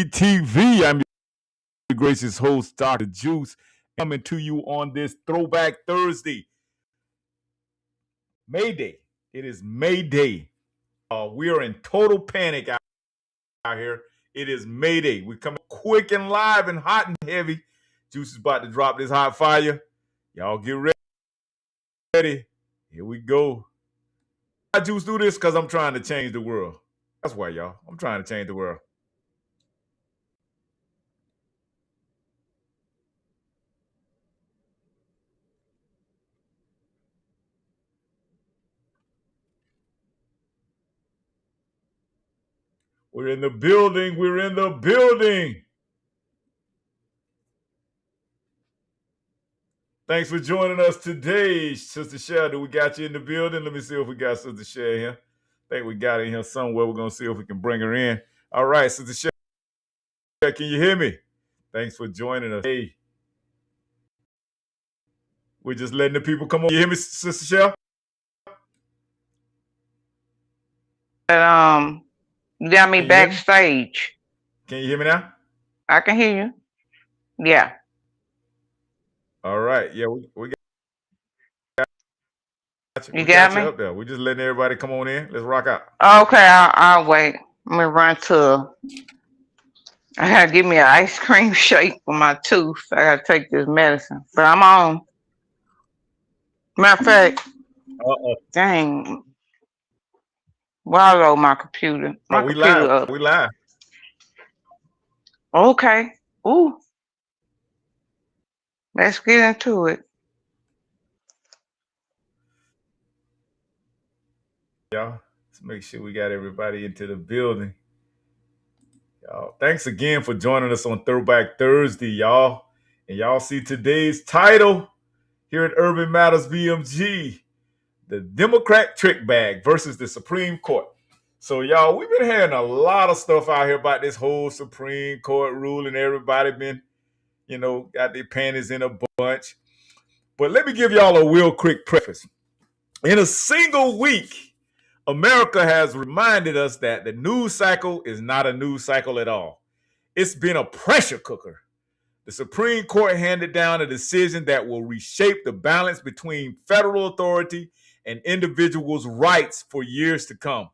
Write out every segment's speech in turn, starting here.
TV. I'm your gracious host, Dr. Juice, coming to you on this Throwback Thursday. May Day. It is May Day. We are in total panic out here. It is May Day. We're coming quick and live and hot and heavy. Juice is about to drop this hot fire. Y'all get ready. Here we go. Why Juice do this? Because I'm trying to change the world. That's why, y'all. I'm trying to change the world. We're in the building. We're in the building. Thanks for joining us today, Sister Sheldon. We got you in the building. Let me see if we got Sister Sheldon here. I think we got her in here somewhere. We're going to see if we can bring her in. All right, Sister Sheldon, can you hear me? Thanks for joining us. Hey, we're just letting the people come on. You hear me, Sister Sheldon? You got me backstage. Can you hear me now? I can hear you. Yeah. All right. Yeah, we got you. You got me up there. We're just letting everybody come on in. Let's rock out. Okay, I'll wait. I'm gonna run to. I gotta give me an ice cream shake for my tooth. I gotta take this medicine, but I'm on. Matter of fact, dang. Well, I load my computer. My computer live. We live. Okay. Ooh. Let's get into it. Y'all, let's make sure we got everybody into the building. Y'all, thanks again for joining us on Throwback Thursday, y'all. And y'all see today's title here at Urban Matters BMG, the Democrat trick bag versus the Supreme Court. So, y'all, we've been hearing a lot of stuff out here about this whole Supreme Court ruling. Everybody been, got their panties in a bunch. But let me give y'all a real quick preface. In a single week, America has reminded us that the news cycle is not a news cycle at all. It's been a pressure cooker. The Supreme Court handed down a decision that will reshape the balance between federal authority and individuals' rights for years to come.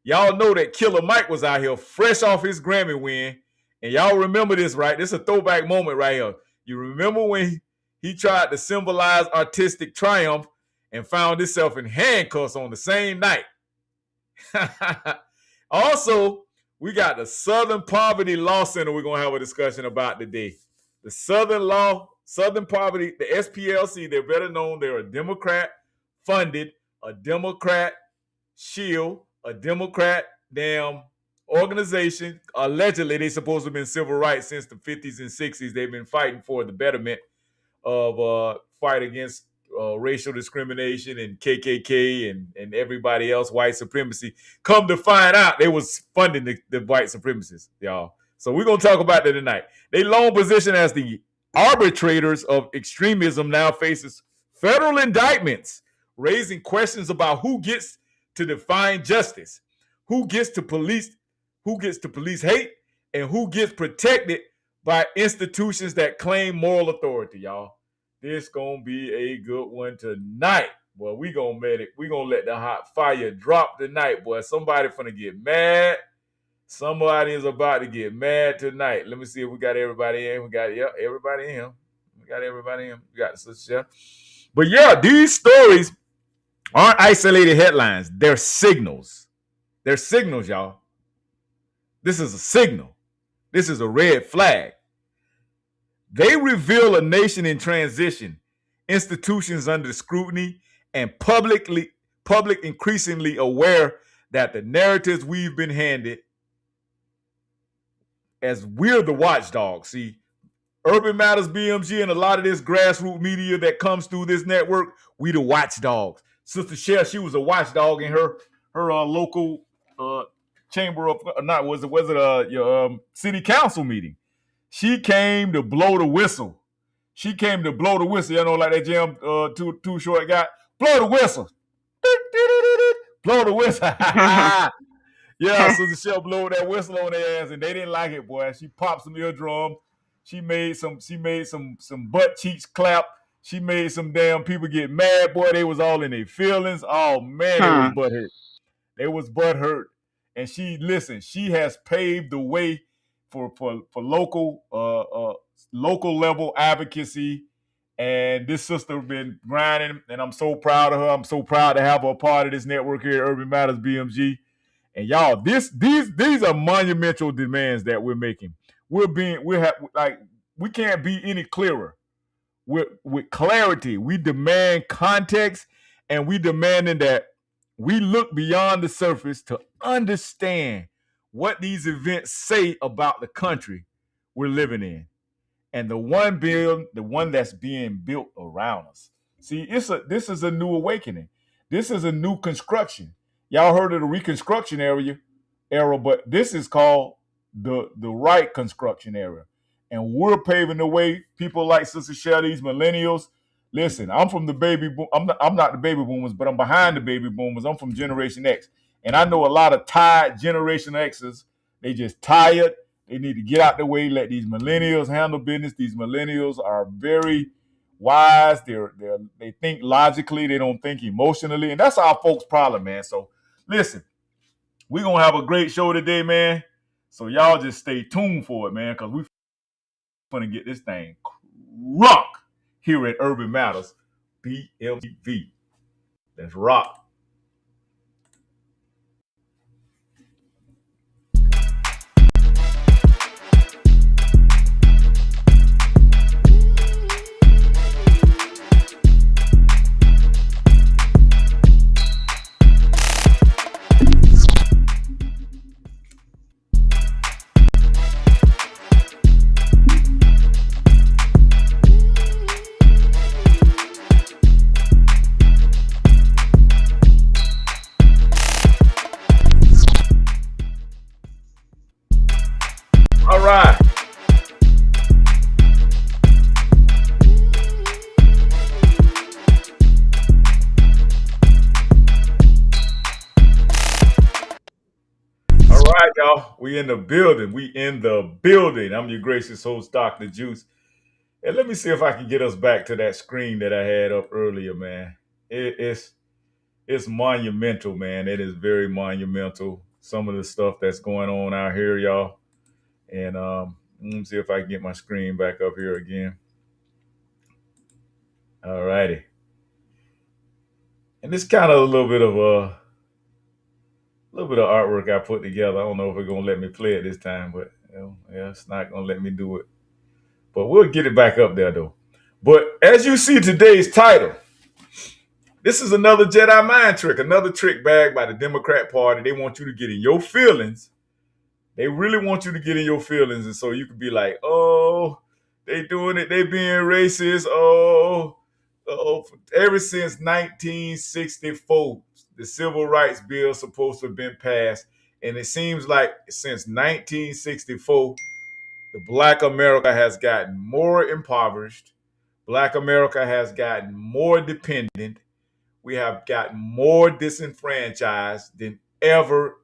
Y'all know that Killer Mike was out here fresh off his Grammy win. And y'all remember this, right? This is a throwback moment right here. You remember when he tried to symbolize artistic triumph and found himself in handcuffs on the same night. Also, we got the Southern Poverty Law Center we're going to have a discussion about today. The Southern Poverty, the SPLC, they're better known. They're a Democrat-funded, a Democrat shield, a Democrat damn organization. Allegedly, they're supposed to have been civil rights since the 50s and 60s. They've been fighting for the betterment of fight against racial discrimination and KKK and everybody else, white supremacy. Come to find out, they was funding the white supremacists, y'all. So we're going to talk about that tonight. They long position as the arbitrators of extremism now faces federal indictments, raising questions about who gets to define justice, who gets to police hate, and who gets protected by institutions that claim moral authority, y'all. This gonna be a good one tonight. Boy, we gonna let the hot fire drop tonight, boy. Somebody finna get mad. Somebody is about to get mad tonight. Let me see if we got everybody in. We got everybody in here. We got everybody in. We got the sister. But yeah, these stories aren't isolated headlines. They're signals. They're signals, y'all. This is a signal. This is a red flag. They reveal a nation in transition, institutions under scrutiny, and public increasingly aware that the narratives we've been handed, as we're the watchdogs. See, Urban Matters BMG and a lot of this grassroots media that comes through this network, we the watchdogs. Sister Cher, she was a watchdog in her local chamber of your city council meeting. She came to blow the whistle. You know, like that jam too short guy. Blow the whistle. Blow the whistle. Yeah, Sister Shell blew that whistle on their ass, and they didn't like it, boy. She popped some eardrum. She made some butt cheeks clap. She made some damn people get mad, boy. They was all in their feelings. Oh man, it was butthurt. They was butthurt. And she has paved the way for local level advocacy. And this sister been grinding, and I'm so proud of her. I'm so proud to have her a part of this network here at Urban Matters BMG. And y'all, these are monumental demands that we're making. We can't be any clearer. With clarity, we demand context, and we demanding that we look beyond the surface to understand what these events say about the country we're living in, and the one that's being built around us. See, this is a new awakening. This is a new construction. Y'all heard of the Reconstruction era, but this is called the right construction era. And we're paving the way. People like Sister Shell, these millennials. Listen, I'm from the baby boom. I'm not the baby boomers, but I'm behind the baby boomers. I'm from Generation X. And I know a lot of tired Generation X's. They just tired. They need to get out the way, let these millennials handle business. These millennials are very wise. They think logically. They don't think emotionally. And that's our folks' problem, man. So listen, we're going to have a great show today, man. So y'all just stay tuned for it, man, because we're going to get this thing rock here at Urban Matters BMV. Let's rock. All right. All right, y'all. We in the building. I'm your gracious host, Dr. Juice. And let me see if I can get us back to that screen that I had up earlier, man. It's monumental, man. It is very monumental. Some of the stuff that's going on out here, y'all. And let me see if I can get my screen back up here again. All righty. And it's kind of a little bit of artwork I put together. I don't know if it's gonna let me play it this time, but yeah, it's not gonna let me do it. But we'll get it back up there though. But as you see today's title, this is another Jedi mind trick, another trick bag by the Democrat Party. They want you to get in your feelings. They really want you to get in your feelings, and so you could be like, "Oh, they doing it. They being racist. Oh, ever since 1964, the Civil Rights Bill supposed to have been passed, and it seems like since 1964, the Black America has gotten more impoverished. Black America has gotten more dependent. We have gotten more disenfranchised than ever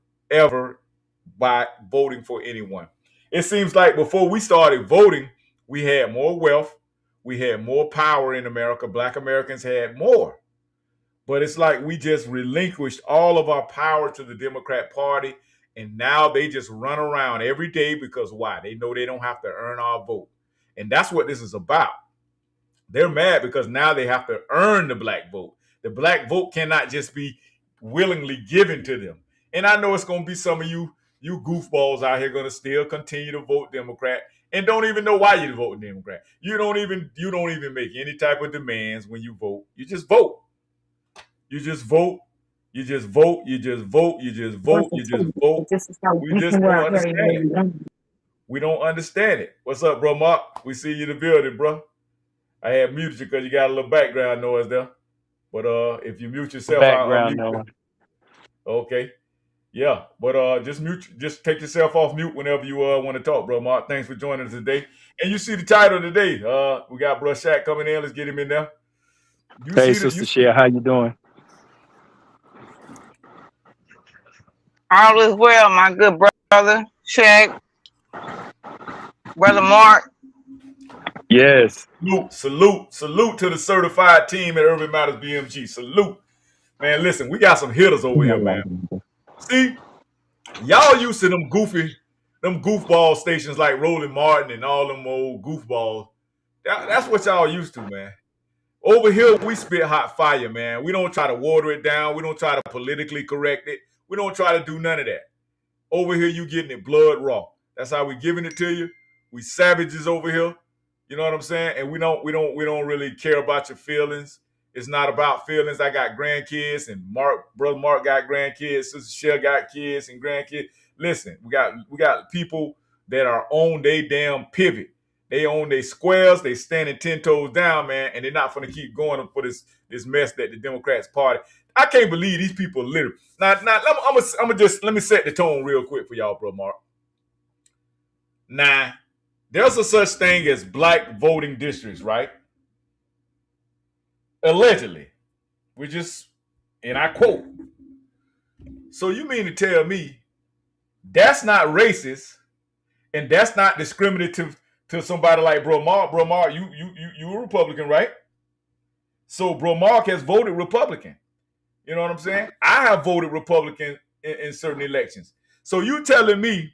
by voting for anyone. It seems like before we started voting, we had more wealth, we had more power in America. Black Americans had more. But it's like we just relinquished all of our power to the Democrat Party, and now they just run around every day because why? They know they don't have to earn our vote. And that's what this is about. They're mad because now they have to earn the black vote. The black vote cannot just be willingly given to them. And I know it's going to be some of you goofballs out here going to still continue to vote Democrat and don't even know why you're voting Democrat. You don't even make any type of demands when you vote. You just vote. You just vote. You just vote. You just vote. You just vote. You just vote. We just don't understand it. We don't understand it. What's up, bro, Mark? We see you in the building, bro. I had muted you because you got a little background noise there. But if you mute yourself, I'll mute you. Okay. Yeah. But just take yourself off mute whenever you want to talk, bro, Mark. Thanks for joining us today. And you see the title today. We got Bro Shaq coming in. Let's get him in there. Hey, Sister Shell, how you doing? All is well, my good brother, Shaq, brother Mark. Yes. Salute to the certified team at Urban Matters BMG. Salute. Man, listen, we got some hitters over here, man. See, y'all used to them goofball stations like Rolling Martin and all them old goofballs. That's what y'all used to, man. Over here, we spit hot fire, man. We don't try to water it down. We don't try to politically correct it. We don't try to do none of that. Over here, you getting it blood raw. That's how we giving it to you. We savages over here. You know what I'm saying? And we don't really care about your feelings. It's not about feelings. I got grandkids, and brother Mark got grandkids, sister Shell got kids and grandkids. Listen, we got people that are on their damn pivot. They own their squares. They standing 10 toes down, man, and they're not going to keep going for this mess that the Democrats party. I can't believe these people literally. Now, let me set the tone real quick for y'all, bro, Mark. Now, there's a such thing as black voting districts, right? Allegedly. And I quote. So you mean to tell me that's not racist and that's not discriminative to somebody like Bro Mark? Bro Mark, you a Republican, right? So Bro Mark has voted Republican. You know what I'm saying? I have voted Republican in certain elections. So you telling me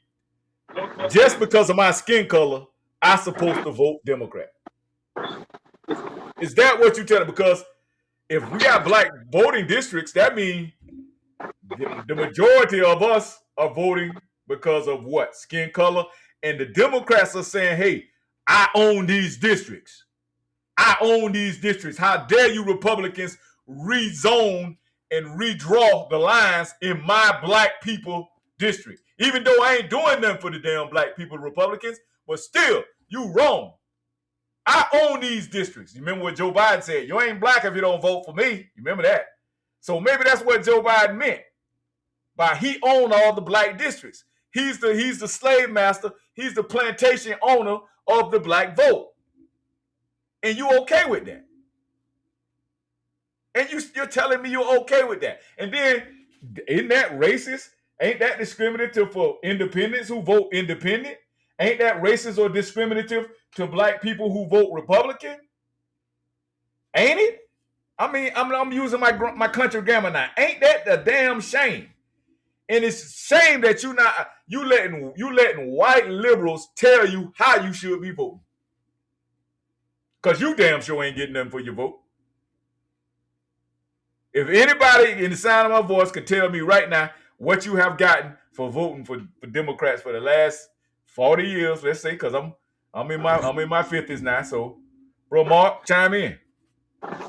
just because of my skin color, I'm supposed to vote Democrat? Is that what you telling? Because if we got black voting districts, that means the majority of us are voting because of what? Skin color. And the Democrats are saying, hey, I own these districts. I own these districts. How dare you Republicans rezone and redraw the lines in my black people district? Even though I ain't doing nothing for the damn black people, Republicans, but still, you wrong. I own these districts. You remember what Joe Biden said? You ain't black if you don't vote for me. You remember that? So maybe that's what Joe Biden meant by he owned all the black districts. He's the slave master. He's the plantation owner of the black vote. And you okay with that? And you're telling me you're okay with that? And then, isn't that racist? Ain't that discriminative for independents who vote independent? Ain't that racist or discriminative to black people who vote Republican? Ain't it? I mean, I'm using my country grammar now. Ain't that the damn shame? And it's a shame that you letting white liberals tell you how you should be voting. Because you damn sure ain't getting nothing for your vote. If anybody in the sound of my voice could tell me right now what you have gotten for voting for Democrats for the last 40 years, let's say, because I'm in my 50s now. So, bro, Mark, chime in.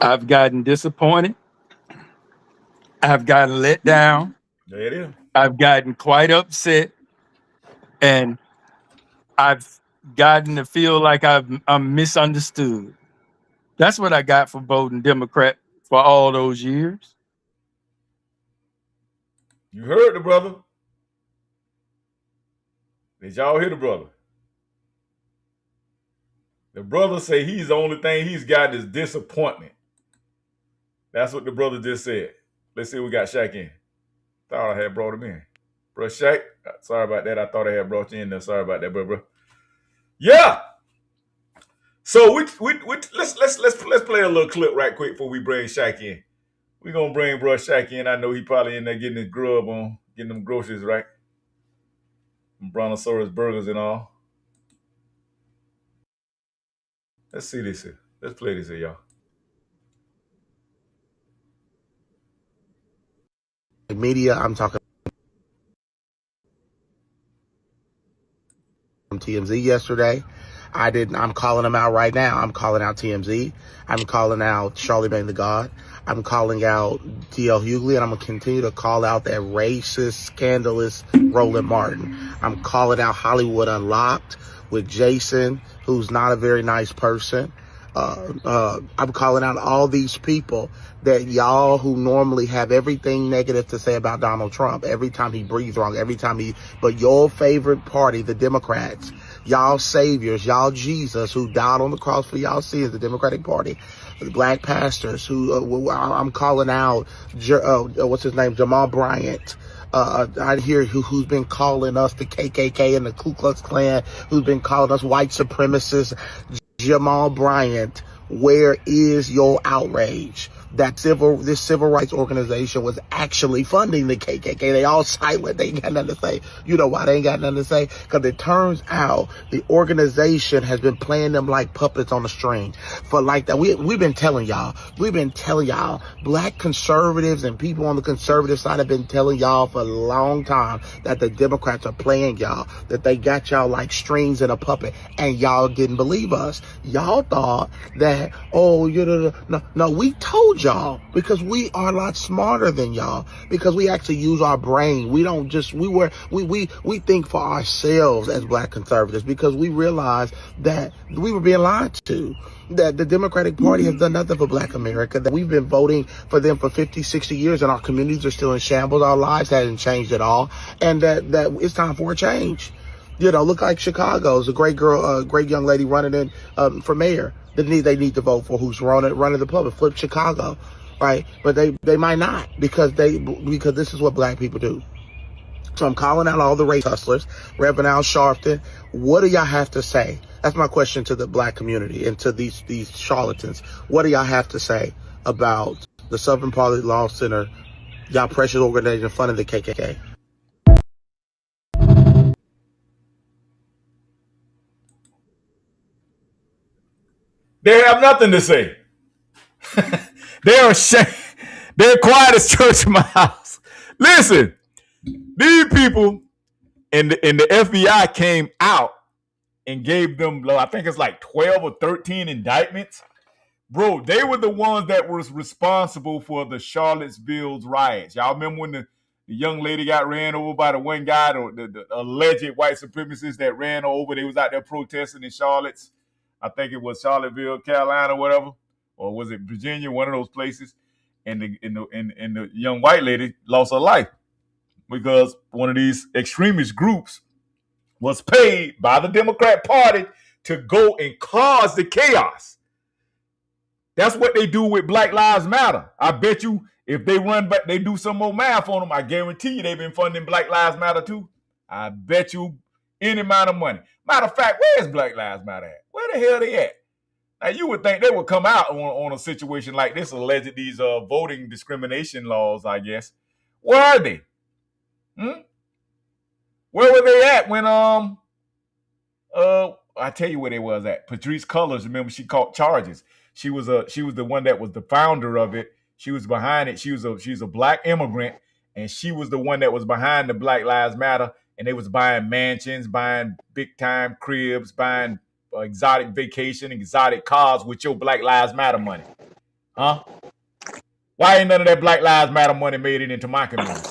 I've gotten disappointed. I've gotten let down. There it is. I've gotten quite upset, and I've gotten to feel like I'm misunderstood. That's what I got for voting Democrat for all those years. You heard the brother. Did y'all hear the brother? The brother say he's the only thing he's gotten is disappointment. That's what the brother just said. Let's see what we got Shaq in. Thought I had brought him in. Bro, Shaq, sorry about that. I thought I had brought you in there. Sorry about that, bro. Yeah. So let's play a little clip right quick before we bring Shaq in. We're gonna bring bro Shaq in. I know he probably in there getting his grub on, getting them groceries, right? Brontosaurus burgers and all. Let's see this here. Let's play this here, y'all. Media, I'm talking from TMZ yesterday. I'm calling them out right now. I'm calling out TMZ. I'm calling out Charlemagne the God. I'm calling out D.L. Hughley, and I'm going to continue to call out that racist, scandalous Roland Martin. I'm calling out Hollywood Unlocked with Jason, who's not a very nice person. I'm calling out all these people that y'all who normally have everything negative to say about Donald Trump every time he breathes wrong, but your favorite party, the Democrats, y'all saviors, y'all Jesus who died on the cross for y'all sins, the Democratic Party, the black pastors who I'm calling out, what's his name, Jamal Bryant, I hear who's been calling us the KKK and the Ku Klux Klan, who's been calling us white supremacists. Jamal Bryant, where is your outrage? This civil rights organization was actually funding the KKK. They all silent. They ain't got nothing to say. You know why they ain't got nothing to say? Because it turns out the organization has been playing them like puppets on a string for like that. We've been telling y'all. Black conservatives and people on the conservative side have been telling y'all for a long time that the Democrats are playing y'all, that they got y'all like strings in a puppet, and y'all didn't believe us. Y'all thought that, no, we told y'all, because we are a lot smarter than y'all, because we actually use our brain. We don't just, we think for ourselves as black conservatives, because we realized that we were being lied to, that the Democratic Party has done nothing for black America, that we've been voting for them for 50, 60 years, and our communities are still in shambles. Our lives haven't changed at all, and that it's time for a change. You know, look like Chicago's a great girl, great young lady running in for mayor. They need to vote for who's running the public. Flip Chicago, right? But they might not, because this is what black people do. So I'm calling out all the race hustlers. Reverend Al Sharpton, what do y'all have to say? That's my question to the black community and to these charlatans. What do y'all have to say about the Southern Poverty Law Center, y'all precious organization funding the KKK? They have nothing to say. They're ashamed. They're quiet as church mouse. Listen, these people in the FBI came out and gave them, I think it's like 12 or 13 indictments. Bro, they were the ones that was responsible for the Charlottesville riots. Y'all remember when the young lady got ran over by the one guy, the alleged white supremacists that ran over? They was out there protesting in Charlotte. I think it was Charlottesville, Carolina, or whatever, or was it Virginia? One of those places. And the young white lady lost her life because one of these extremist groups was paid by the Democrat Party to go and cause the chaos. That's what they do with Black Lives Matter. I bet you if they run back, they do some more math on them, I guarantee you they've been funding Black Lives Matter too. I bet you any amount of money. Matter of fact, where's Black Lives Matter at? Where the hell they at? Now, you would think they would come out on a situation like this, alleged these voting discrimination laws, I guess. Where are they? Where were they at when I tell you where they was at. Patrice Cullors, remember, she caught charges. She was the one that was the founder of it. She was behind it. She's a black immigrant, and she was the one that was behind the Black Lives Matter. And they was buying mansions, buying big time cribs, buying exotic vacation, exotic cars with your Black Lives Matter money. Huh? Why ain't none of that Black Lives Matter money made it into my community?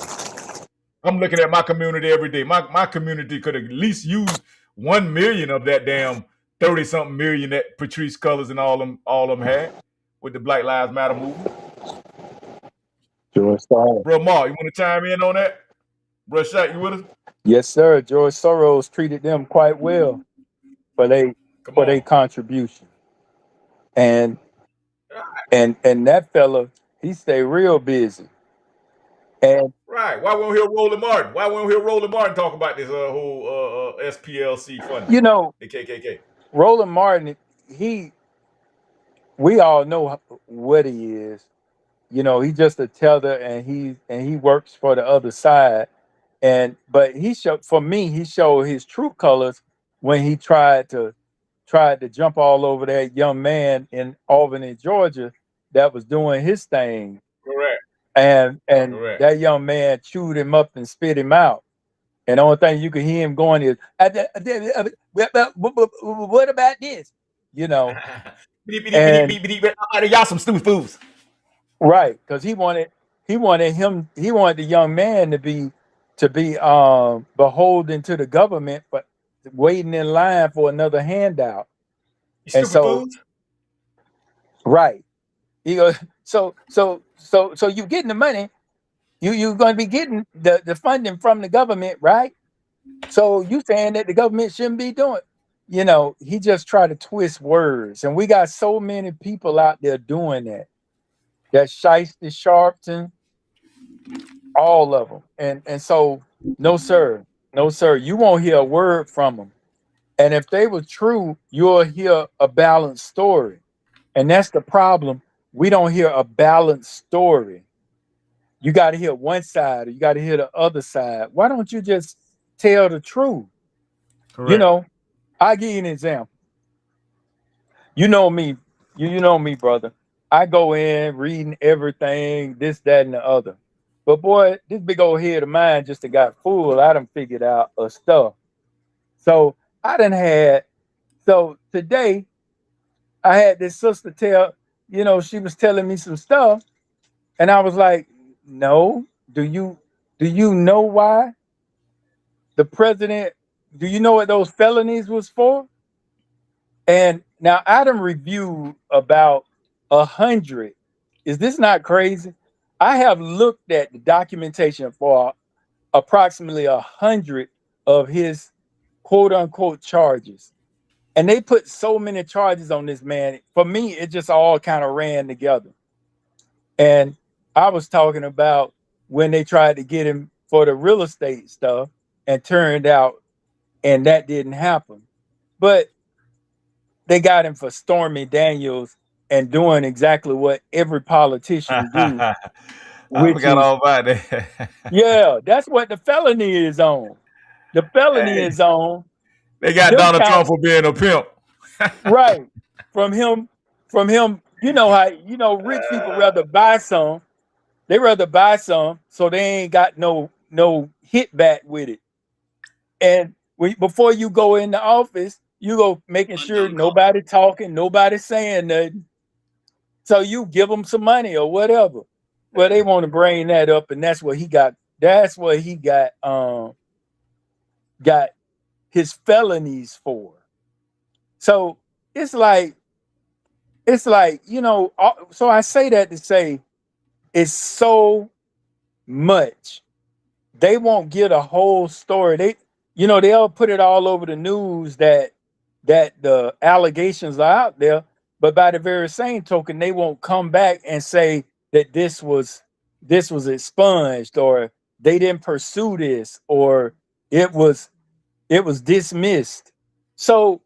I'm looking at my community every day. My community could at least use 1 million of that damn 30-something million that Patrice Cullors and all them had with the Black Lives Matter movement. George Soros. Bro, Mark, you want to chime in on that? Bro, Shaq, you with us? Yes, sir. George Soros treated them quite well for their contribution. And that fella, he stay real busy. And right. Why won't hear Roland Martin? Why won't hear Roland Martin talk about this whole SPLC funding? You know, the KKK. Roland Martin, we all know what he is. You know, he's just a teller, and he works for the other side. But he showed his true colors when he tried to jump all over that young man in Albany, Georgia, that was doing his thing. Correct. And Correct. That young man chewed him up and spit him out. And the only thing you could hear him going is, what about this? You know. Y'all some stupid fools. Right, because he wanted the young man to be beholden to the government, but waiting in line for another handout. You stupid fools. Right. He goes, so you getting the money, you're going to be getting the funding from the government, right? So you saying that the government shouldn't be doing, you know, he just tried to twist words, and we got so many people out there doing that. That Shiesty Sharpton, all of them. And so, no sir, no sir, you won't hear a word from them. And if they were true, you'll hear a balanced story. And that's the problem. We don't hear a balanced story. You got to hear one side, or you got to hear the other side. Why don't you just tell the truth? You Correct. know, I give you an example. You know me, you know me, brother. I go in reading everything, this, that, and the other. But boy, this big old head of mine just got full. I done figured out a stuff. So I done had. So today I had this sister tell, she was telling me some stuff, and I was like, no, do you know why the president? Do you know what those felonies was for? And now Adam reviewed about 100. Is this not crazy? I have looked at the documentation for approximately 100 of his quote unquote charges. And they put so many charges on this man. For me, it just all kind of ran together. And I was talking about when they tried to get him for the real estate stuff and turned out, and that didn't happen. But they got him for Stormy Daniels and doing exactly what every politician do, I which forgot is, all about that. yeah, that's what the felony is on. The felony Hey, is on they got them Donald Trump counts, for being a pimp. right? From him, you know how rich people rather buy some, so they ain't got no hit back with it. And before you go in the office, you go making sure nobody talking, nobody saying nothing. So you give them some money or whatever. Well, they want to bring that up, and that's what he got. That's what he got his felonies for. So it's like So I say that to say it's so much. They won't get a whole story. They'll put it all over the news that the allegations are out there, but by the very same token, they won't come back and say that this was expunged, or they didn't pursue this, or it was dismissed. So,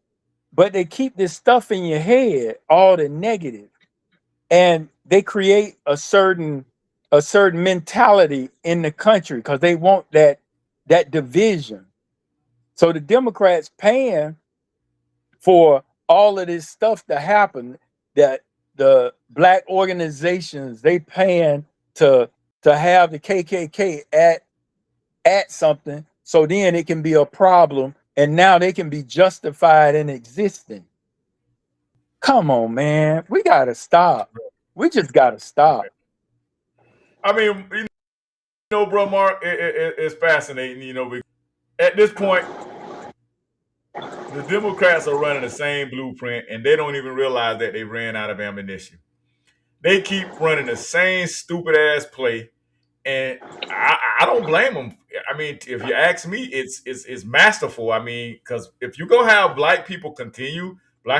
but they keep this stuff in your head, all the negative, and they create a certain mentality in the country because they want that division. So the Democrats paying for all of this stuff to happen, that the black organizations, they paying to have the KKK at something, so then it can be a problem, and now they can be justified in existing. Come on, man, we gotta stop. We just gotta stop. I mean, bro, Mark, it's fascinating, because at this point, the Democrats are running the same blueprint, and they don't even realize that they ran out of ammunition. They keep running the same stupid ass play, and I don't blame them. I mean, if you ask me, it's masterful. I mean, because if you go have Black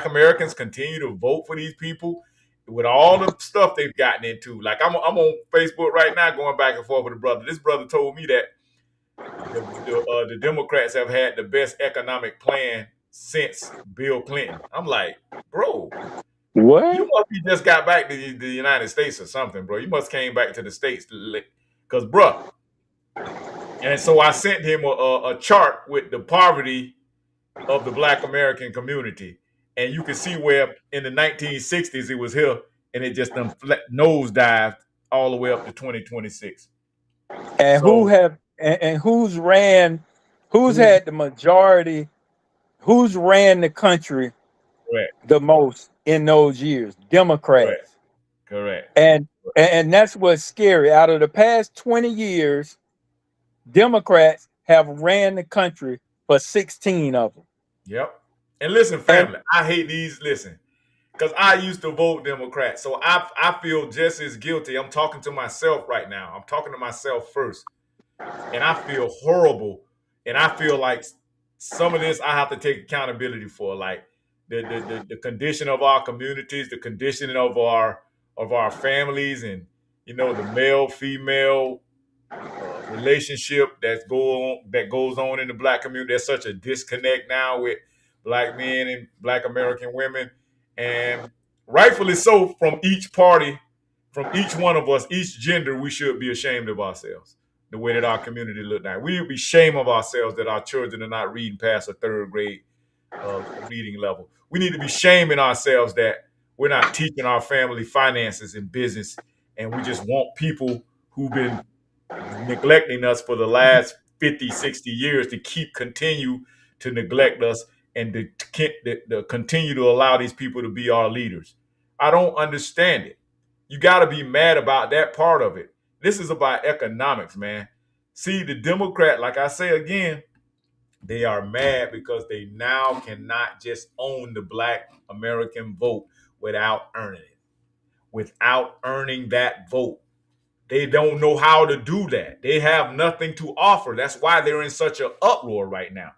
Americans continue to vote for these people with all the stuff they've gotten into. Like I'm on Facebook right now, going back and forth with a brother. This brother told me that the Democrats have had the best economic plan since Bill Clinton. I'm like, bro, you What? must be just got back to the United States or something, bro. You must came back to the States, because, bro. And so I sent him a chart with the poverty of the Black American community, and you can see where in the 1960s it was here, and it just done nosedived all the way up to 2026. And So, who's who's had the majority, who's ran the country correct? the most in those years? Correct. Democrats. Correct. And that's what's scary. Out of the past 20 years, Democrats have ran the country for 16 of them. Yep. And listen, And family, I hate these. Listen, because I used to vote Democrat, so I feel just as guilty. I'm talking to myself right now. I'm talking to myself first, and I feel horrible, and I feel like some of this I have to take accountability for, like the condition of our communities, the conditioning of our families, and the male female relationship that goes on in the black community. There's such a disconnect now with black men and black American women, and rightfully so from each party, from each one of us, each gender. We should be ashamed of ourselves. The way that our community look now, we would be ashamed of ourselves that our children are not reading past a third grade reading level. We need to be shaming ourselves that we're not teaching our family finances and business, and we just want people who've been neglecting us for the last 50, 60 years to continue to neglect us and to continue to allow these people to be our leaders. I don't understand it. You got to be mad about that part of it. This is about economics, man. See, the Democrat, like I say again, they are mad because they now cannot just own the black American vote without earning it, without earning that vote. They don't know how to do that. They have nothing to offer. That's why they're in such an uproar right now.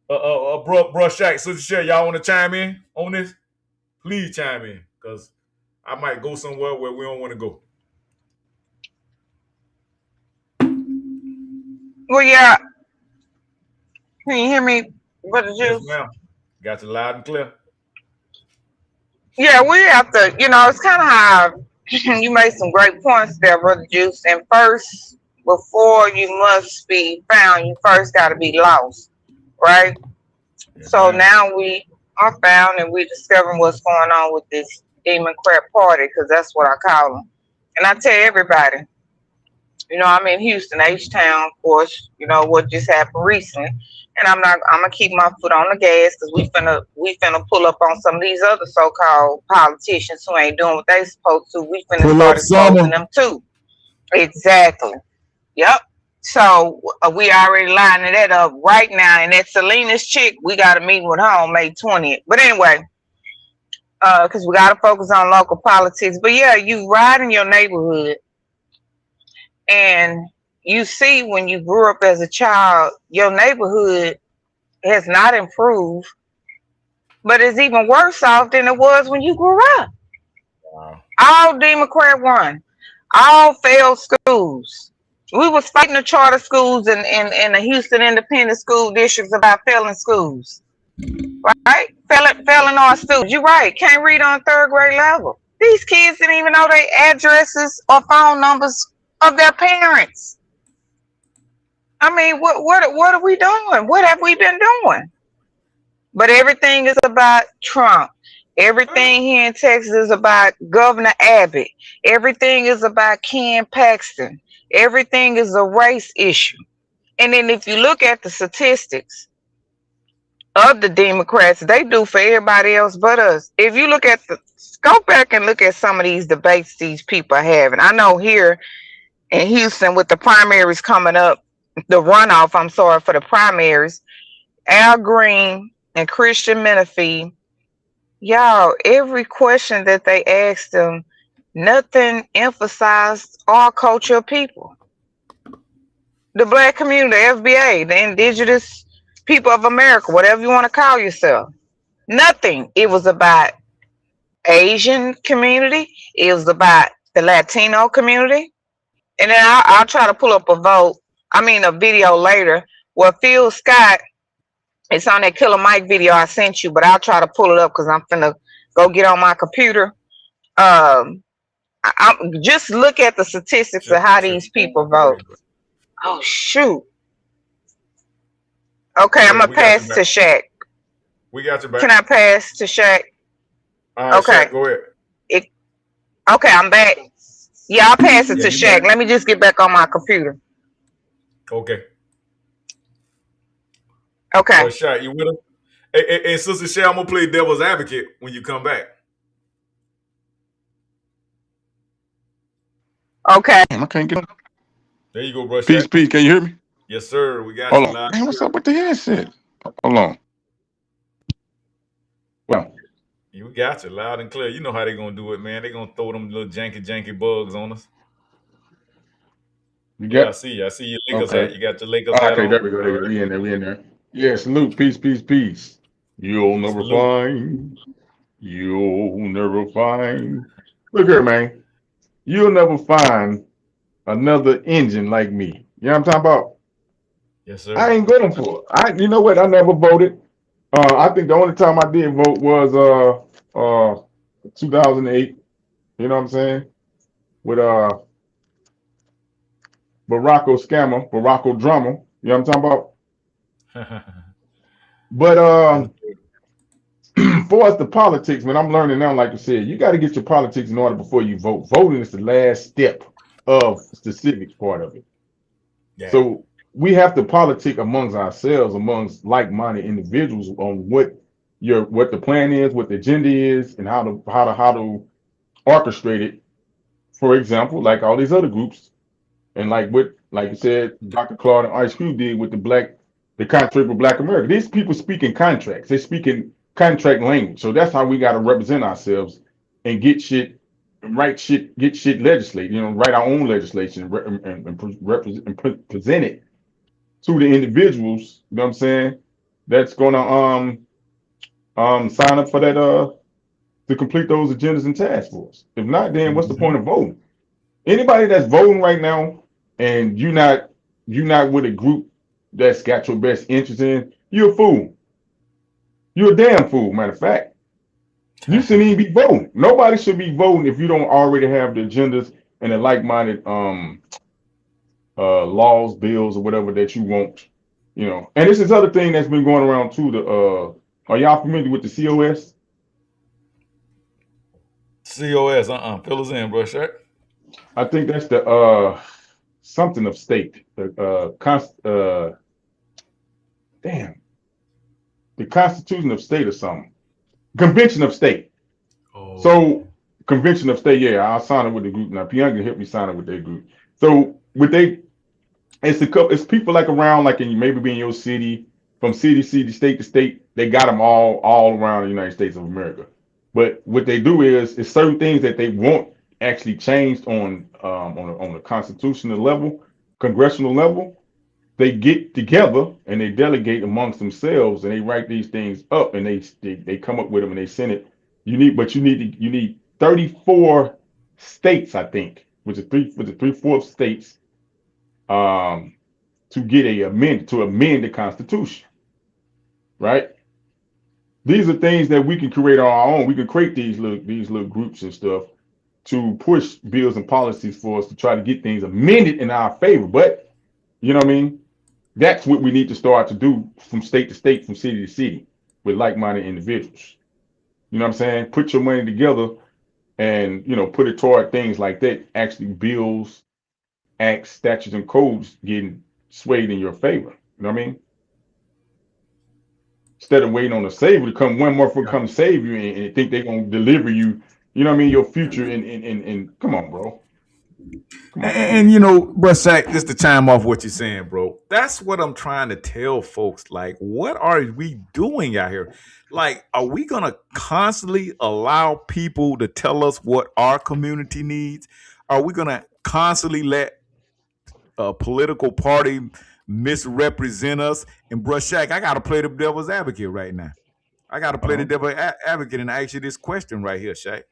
Bro, Shaq, Sister Sherry, y'all want to chime in on this? Please chime in, because I might go somewhere where we don't want to go. Well, yeah. Can you hear me, Brother Juice? Yes, ma'am. Got you loud and clear. Yeah, we have to, it's kind of how you made some great points there, Brother Juice. And first, before you must be found, you first got to be lost, right? Yes, So ma'am. now we are found and we're discovering what's going on with this Democrat Party, because that's what I call them. And I tell everybody, I'm in Houston, H-Town, of course, what just happened recently. And I'm gonna keep my foot on the gas, because we finna pull up on some of these other so-called politicians who ain't doing what they supposed to. We finna start exposing them too. Exactly. Yep. So we already lining that up right now. And that Selena's chick, we got a meeting with her on May 20th. But anyway, because we got to focus on local politics. But yeah, you ride in your neighborhood and you see when you grew up as a child, your neighborhood has not improved, but it's even worse off than it was when you grew up. Wow. All Democrat run, all failed schools. We was fighting the charter schools in the Houston Independent School Districts about failing schools. Right? Failing our students. You're right. Can't read on third grade level. These kids didn't even know their addresses or phone numbers of their parents. I mean, what are we doing? What have we been doing? But everything is about Trump. Everything here in Texas is about Governor Abbott. Everything is about Ken Paxton. Everything is a race issue. And then if you look at the statistics of the Democrats, they do for everybody else but us. If you look at go back and look at some of these debates these people are having. I know here in Houston with the primaries coming up, the runoff, I'm sorry, for the primaries, Al Green and Christian Menifee, y'all, every question that they asked them, nothing emphasized our culture of people. The black community, the FBA, the indigenous people of America, whatever you want to call yourself. Nothing. It was about Asian community. It was about the Latino community. And then I'll try to pull up a video later where Phil Scott, it's on that Killer Mike video I sent you, but I'll try to pull it up because I'm finna go get on my computer. I'm just look at the statistics of how these people vote. Oh shoot. Okay, I'm gonna pass to Shaq. We got you back. Can I pass to Shaq? All right, okay. Shaq, go ahead. Okay, I'm back. Yeah, I'll pass it to Shaq. Back. Let me just get back on my computer. Okay. Okay. Shaq, you with us? Hey, Sister Shaq, I'm gonna play devil's advocate when you come back. Okay. I can't get. There you go, bro. Peace, peace. Can you hear me? Yes, sir. We got Hold you. On. Man, what's up with the headset? Hold on. Well, you got you loud and clear. You know how they gonna do it, man. They gonna throw them little janky bugs on us. I see you. I see your Lakers hat. You got your Lakers hat on. Okay, there we go. There we go. We in there. Yeah, salute. Peace. You'll never find. You'll never find. Look here, man. You'll never find another engine like me. You know what I'm talking about? Yes, I sir. ain't going for it. You know what? I never voted. I think the only time I did vote was 2008. You know what I'm saying? With Baracko Scammer, Baracko Drummer. You know what I'm talking about? But Yes, for us, the politics, man, I'm learning now, like I said, you got to get your politics in order before you vote. Voting is the last step of the civics part of it. yeah. So we have to politic amongst ourselves, amongst like-minded individuals on what the plan is, what the agenda is, and how to orchestrate it. For example, like all these other groups, and like you said, Dr. Claude and Ice Cube did with the contract with Black America. These people speak in contracts. They speak in contract language. So that's how we got to represent ourselves and get shit, write shit, get shit legislated. Write our own legislation and present it to the individuals. You know what I'm saying? That's gonna sign up for that to complete those agendas and task force. If not, then what's the Mhm. point of voting? Anybody that's voting right now and you're not with a group that's got your best interest in, you're a fool. You're a damn fool, matter of fact. You shouldn't even be voting. Nobody should be voting if you don't already have the agendas and the like-minded laws, bills, or whatever that you want. And this is other thing that's been going around too. Are y'all familiar with the COS? COS, fill us in, bro. Sure. I think that's the something of state. Damn, the Constitution of State or something. Convention of State. Oh, So Convention of State, yeah, I'll sign it with the group now. Pyongyang can help me sign it with their group. So with they, it's people like around, like in maybe be in your city, from city to city, state to state. They got them all around the United States of America. But what they do is certain things that they want actually changed on a constitutional level, congressional level. They get together and they delegate amongst themselves and they write these things up and they come up with them and they send it. You need 34 states, I think, which is three-fourths states, um, to amend the Constitution, right? These are things that we can create on our own. We can create these little groups and stuff to push bills and policies for us to try to get things amended in our favor. But you know what I mean? That's what we need to start to do from state to state, from city to city, with like-minded individuals. You know what I'm saying? Put your money together and put it toward things like that. Actually, bills, acts, statutes, and codes getting swayed in your favor. You know what I mean? Instead of waiting on a savior to come, one more for come save you and think they're gonna deliver you. You know what I mean? Your future and come on, bro. Come on, man. bro, Shaq, just to chime off what you're saying, bro. That's what I'm trying to tell folks. Like, what are we doing out here? Like, are we gonna constantly allow people to tell us what our community needs? Are we gonna constantly let a political party misrepresent us? And bro, Shaq, I gotta play the devil's advocate right now. I gotta play the Uh-huh. devil's advocate and ask you this question right here, Shaq.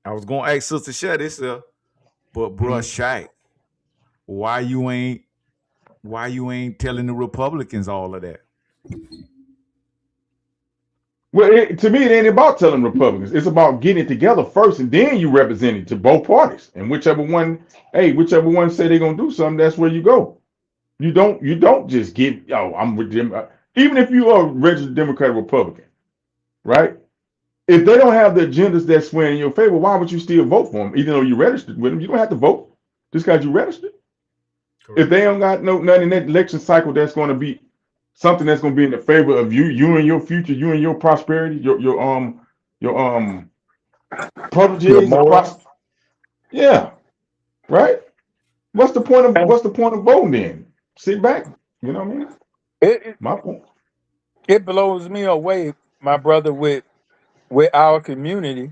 I was gonna ask Sister Shay this, but bro, Mhm. Shaq, why you ain't telling the Republicans all of that? Well, to me, it ain't about telling Republicans. It's about getting it together first, and then you represent it to both parties. And whichever one say they're gonna do something, that's where you go. You don't just get, I'm with them. Even if you are a registered Democrat or Republican, right? If they don't have the agendas that sway in your favor, why would you still vote for them? Even though you registered with them, you don't have to vote just because you registered. If Correct. they don't got nothing in that election cycle that's going to be something that's going to be in the favor of you and your future, you and your prosperity, your Your proteges and morals. yeah, right. And What's the point of voting then? Sit back. You know what I mean? it, it, My point. it blows me away, my brother, with our community.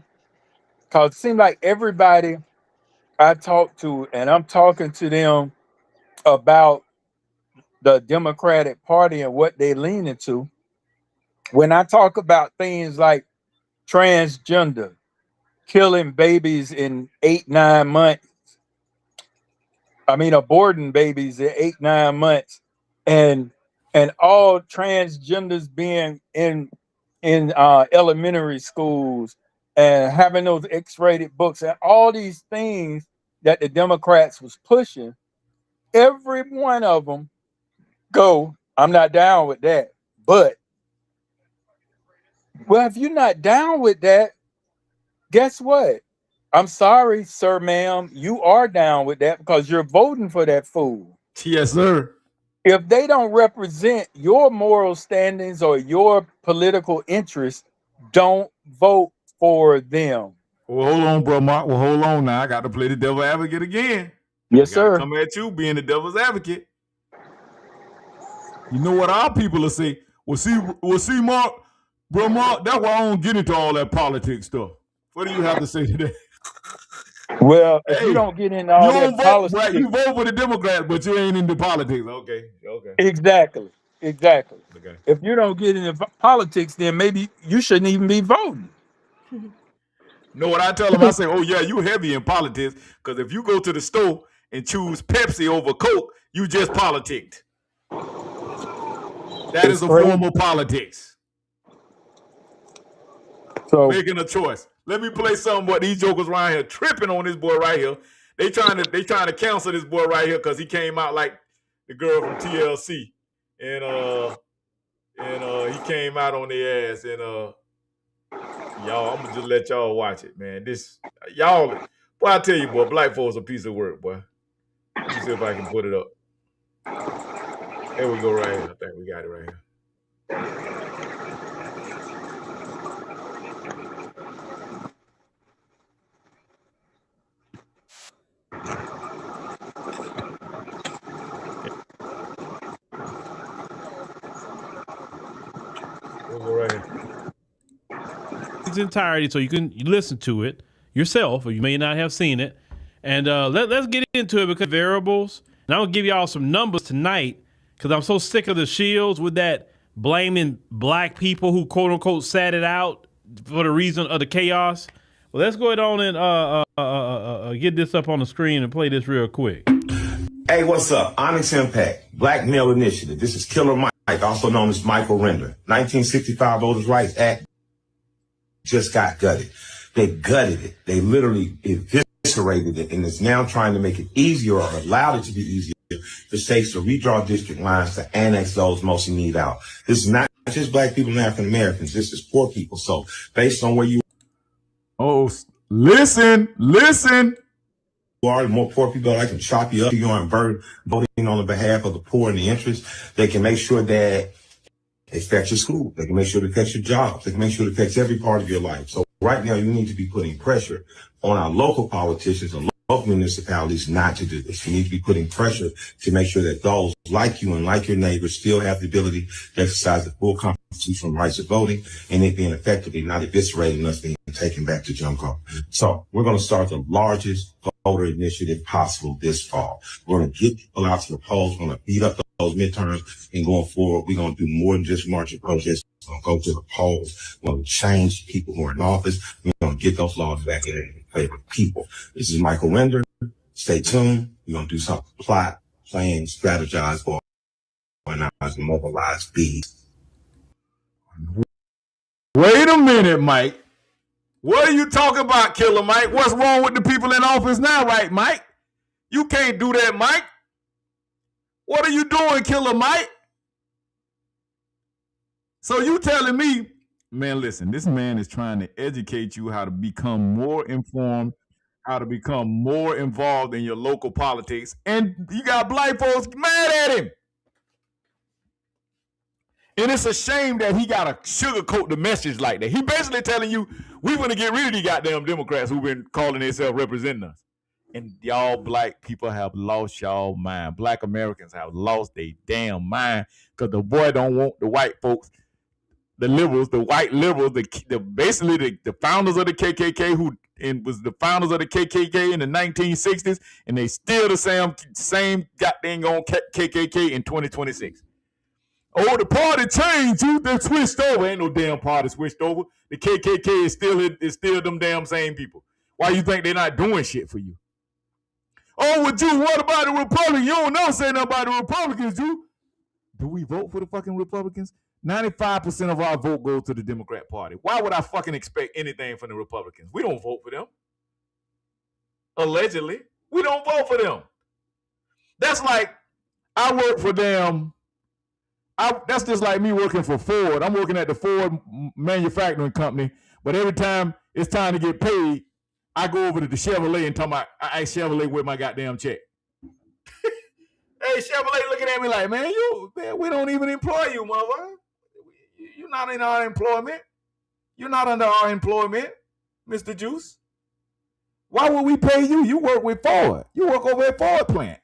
Cause it seems like everybody I talk to, and I'm talking to them about the Democratic Party and what they lean into. When I talk about things like transgender, killing babies in 8-9 months. I mean, aborting babies in 8-9 months, and all transgenders being in elementary schools and having those X-rated books and all these things that the Democrats was pushing. Every one of them go, I'm not down with that. But, well, if you're not down with that, guess what? I'm sorry, sir, ma'am, you are down with that because you're voting for that fool. Yes, sir. If they don't represent your moral standings or your political interests, don't vote for them. Well, hold on, bro, Mark. Well, hold on now. I got to play the devil advocate again. Yes, I gotta sir. come at you being the devil's advocate. You know what our people will say? Well, see, Mark, bro, Mark, that's why I don't get into all that politics stuff. What do you have to say to that? Well, if Hey, you don't get into all that politics, right? You vote for the Democrats, but you ain't into politics. Okay. Exactly. Okay. If you don't get into politics, then maybe you shouldn't even be voting. Know what I tell them? I say, oh yeah, you heavy in politics because if you go to the store and choose Pepsi over Coke, you just politicked. That is a form of politics. So making a choice. Let me play something. What these jokers around here tripping on this boy right here. They trying to cancel this boy right here because he came out like the girl from TLC, and he came out on their ass, and y'all, I'm gonna just let y'all watch it, man. This y'all, boy, I tell you, boy, black folks a piece of work, boy. Let me see if I can put it up. There we go, right here. I think we got it right here. We'll go right here. Its entirety, so you can listen to it yourself, or you may not have seen it. And let's get into it because variables. And I'm gonna give y'all some numbers tonight because I'm so sick of the shields with that blaming black people who quote unquote sat it out for the reason of the chaos. Well, let's go ahead on and get this up on the screen and play this real quick. Hey, what's up? Onyx Impact, Black Male Initiative. This is Killer Mike, also known as Michael Render. 1965 Voters' Rights Act just got gutted. They gutted it. They literally eviscerated it, and it's now trying to make it easier or allowed it to be easier for states to redraw district lines to annex those most in need out. This is not just black people and African Americans. This is poor people. So based on where you listen. are, the more poor people I can chop you up. You aren't voting on the behalf of the poor and the interest. They can make sure that it affects your school. They can make sure it affects your jobs. They can make sure it affects every part of your life. So right now, you need to be putting pressure on our local politicians and local municipalities not to do this. You need to be putting pressure to make sure that those like you and like your neighbors still have the ability to exercise the full constitutional rights of voting, and it being effectively not eviscerating us being taken back to Jim Crow. So we're going to start the largest voter initiative possible this fall. We're going to get people out to the polls. We're going to beat up those midterms, and going forward, we're going to do more than just march and protest. We're going to go to the polls. We're going to change people who are in office. We're going to get those laws back in favor of people. This is Michael Render. Stay tuned. We're going to do something, plot, plan, strategize, organize, and mobilize bees. Wait a minute, Mike. What are you talking about, Killer Mike? What's wrong with the people in office now, right, Mike? You can't do that, Mike. What are you doing, Killer Mike? So you telling me, man, listen, this man is trying to educate you how to become more informed, how to become more involved in your local politics, and you got black folks mad at him. And it's a shame that he got to sugarcoat the message like that. He basically telling you, we want to get rid of these goddamn Democrats who've been calling themselves representing us. And y'all black people have lost y'all mind. Black Americans have lost their damn mind because the boy don't want the white folks, the liberals, the white liberals, basically the founders of the KKK who was the founders of the KKK in the 1960s, and they still the same goddamn on KKK in 2026. Oh, the party changed. You they switched over. Ain't no damn party switched over. The KKK is still them damn same people. Why you think they're not doing shit for you? Oh, well, Jew, what about the Republicans? You don't know say nothing about the Republicans, Jew. Do we vote for the fucking Republicans? 95% of our vote goes to the Democrat Party. Why would I fucking expect anything from the Republicans? We don't vote for them. Allegedly, we don't vote for them. That's like I work for them. That's just like me working for Ford. I'm working at the Ford manufacturing company, but every time it's time to get paid, I go over to the Chevrolet and I ask Chevrolet with my goddamn check. Hey, Chevrolet looking at me like, man, we don't even employ you, mother. You're not in our employment. You're not under our employment, Mr. Juice. Why would we pay you? You work with Ford. You work over at Ford plant.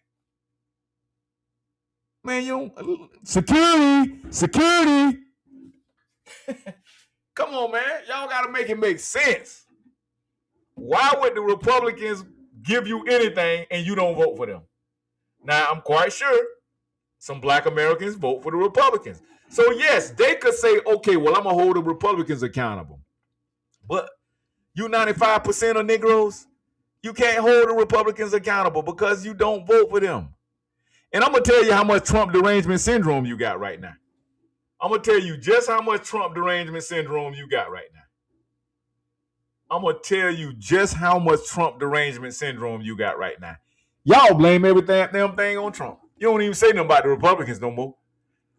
Man, you don't, security. Come on, man. Y'all got to make it make sense. Why would the Republicans give you anything and you don't vote for them? Now, I'm quite sure some black Americans vote for the Republicans. So, yes, they could say, okay, well, I'm going to hold the Republicans accountable. But you 95% of Negroes, you can't hold the Republicans accountable because you don't vote for them. And I'm going to tell you how much Trump derangement syndrome you got right now. I'm going to tell you just how much Trump derangement syndrome you got right now. I'm going to tell you just how much Trump derangement syndrome you got right now. Y'all blame everything damn thing on Trump. You don't even say nothing about the Republicans no more.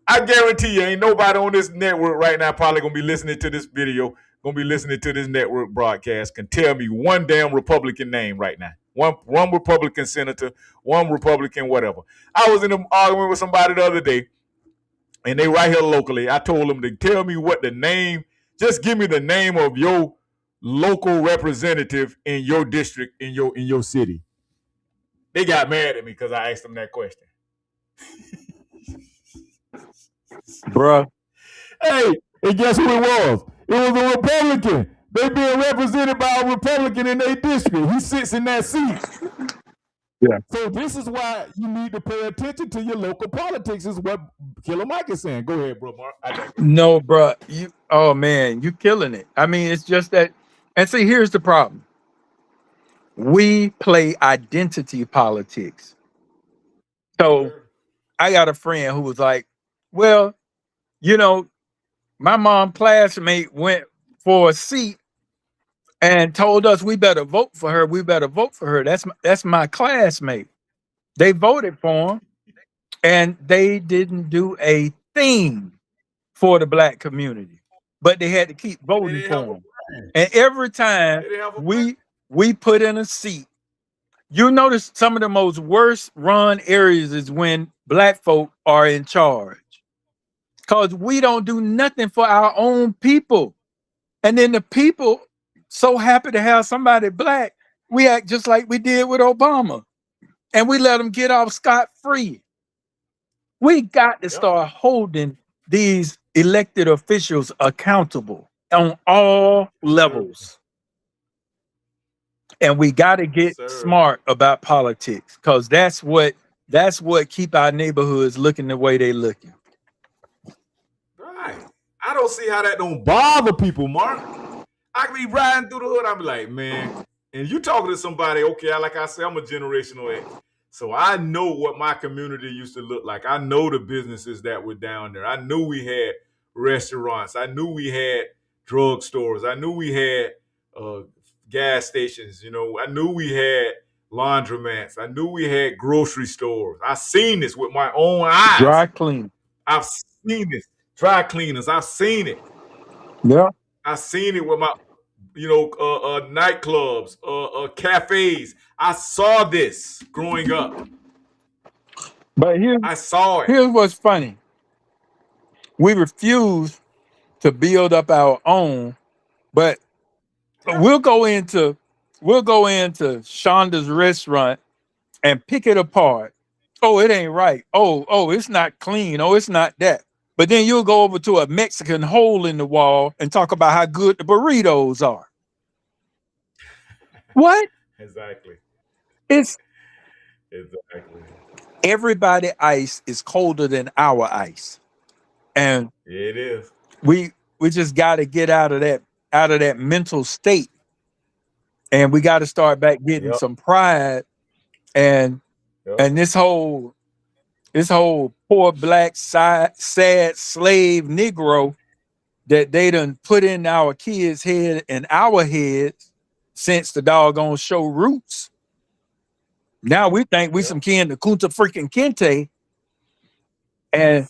I guarantee you ain't nobody on this network right now probably going to be listening to this video, going to be listening to this network broadcast, can tell me one damn Republican name right now. One Republican senator, one Republican whatever. I was in an argument with somebody the other day, and they right here locally. I told them to tell me what the name, just give me the name of your local representative in your district, in your city. They got mad at me because I asked them that question. Bruh. Hey, and guess who it was? It was a Republican. They being represented by a Republican in their district. He sits in that seat. Yeah. So this is why you need to pay attention to your local politics, is what Killer Mike is saying. Go ahead, bro, Mark. No, bruh. Oh man, you killing it. I mean, it's just that. And see, here's the problem. We play identity politics. So I got a friend who was like, well, you know, my mom classmate went for a seat and told us we better vote for her. We better vote for her. That's my classmate. They voted for him, and they didn't do a thing for the black community, but they had to keep voting for him. And every time we put in a seat, you notice some of the most worst run areas is when black folk are in charge, because we don't do nothing for our own people. And then the people so happy to have somebody black, we act just like we did with Obama, and we let them get off scot-free. We got to start holding these elected officials accountable on all levels. And we got to get smart about politics, because that's what keep our neighborhoods looking the way they looking. Right. I don't see how that don't bother people, Mark. I can be riding through the hood. I'm like, man, and you talking to somebody, okay, like I said, I'm a generational X. So I know what my community used to look like. I know the businesses that were down there. I knew we had restaurants. I knew we had drugstores. I knew we had gas stations. You know, I knew we had laundromats. I knew we had grocery stores. I seen this with my own eyes. Dry clean. I've seen this. Dry cleaners. I've seen it. Yeah. I've seen it with my, nightclubs, cafes. I saw this growing up. But I saw it. Here's what's funny. We refuse to build up our own, but we'll go into Shonda's restaurant and pick it apart. Oh, it ain't right. Oh, it's not clean. Oh, it's not that. But then you'll go over to a Mexican hole in the wall and talk about how good the burritos are. What? Exactly. Everybody ice is colder than our ice. And It is. we just got to get out of that mental state, and we got to start back getting Yep. some pride. And Yep. this whole poor black sad slave Negro that they done put in our kids' head and our heads since the doggone show Roots. Now we think we some kin to Kunta freaking Kinte, and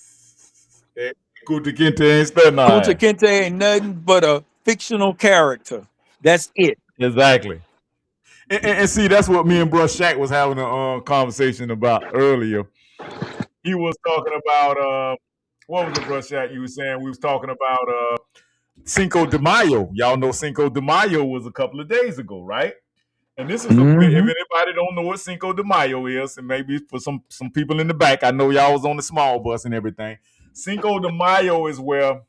Kunta Kinte ain't studying. Kunta Kinte ain't nothing but a fictional character. That's it. Exactly. And see, that's what me and Bruh Shaq was having a conversation about earlier. He was talking about what was the Bruh Shaq you was saying? We was talking about Cinco de Mayo. Y'all know Cinco de Mayo was a couple of days ago, right? And this is if anybody don't know what Cinco de Mayo is, and maybe for some people in the back, I know y'all was on the small bus and everything. Cinco de Mayo is where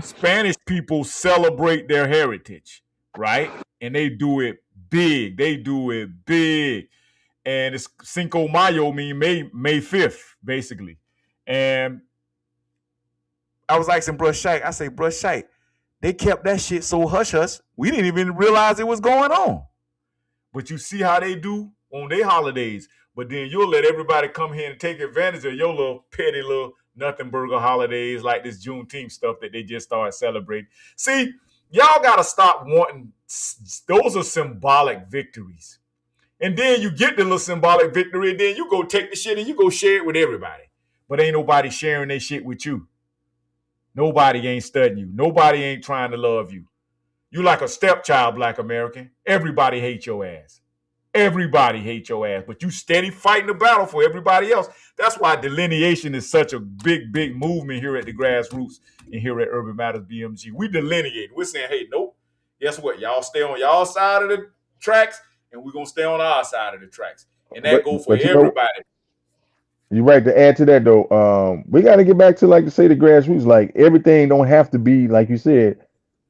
Spanish people celebrate their heritage, right? And they do it big. And it's Cinco Mayo mean May 5th, basically. And I was asking Bruh Shaq, I say, Bruh Shaq, they kept that shit so hush-hush, we didn't even realize it was going on. But you see how they do on their holidays. But then you'll let everybody come here and take advantage of your little petty little nothing burger holidays like this Juneteenth stuff that they just started celebrating. See, y'all got to stop wanting, those are symbolic victories. And then you get the little symbolic victory, and then you go take the shit and you go share it with everybody. But ain't nobody sharing their shit with you. Nobody ain't studying you. Nobody ain't trying to love you. You like a stepchild, Black American. Everybody hates your ass. Everybody hates your ass. But you steady fighting the battle for everybody else. That's why delineation is such a big, big movement here at the grassroots and here at Urban Matters BMG. We delineate. We're saying, hey, nope. Guess what? Y'all stay on y'all side of the tracks, and we're going to stay on our side of the tracks. And that goes for everybody. You're right. To add to that, though, we got to get back to, like, to say the grassroots. Like, everything don't have to be, like you said,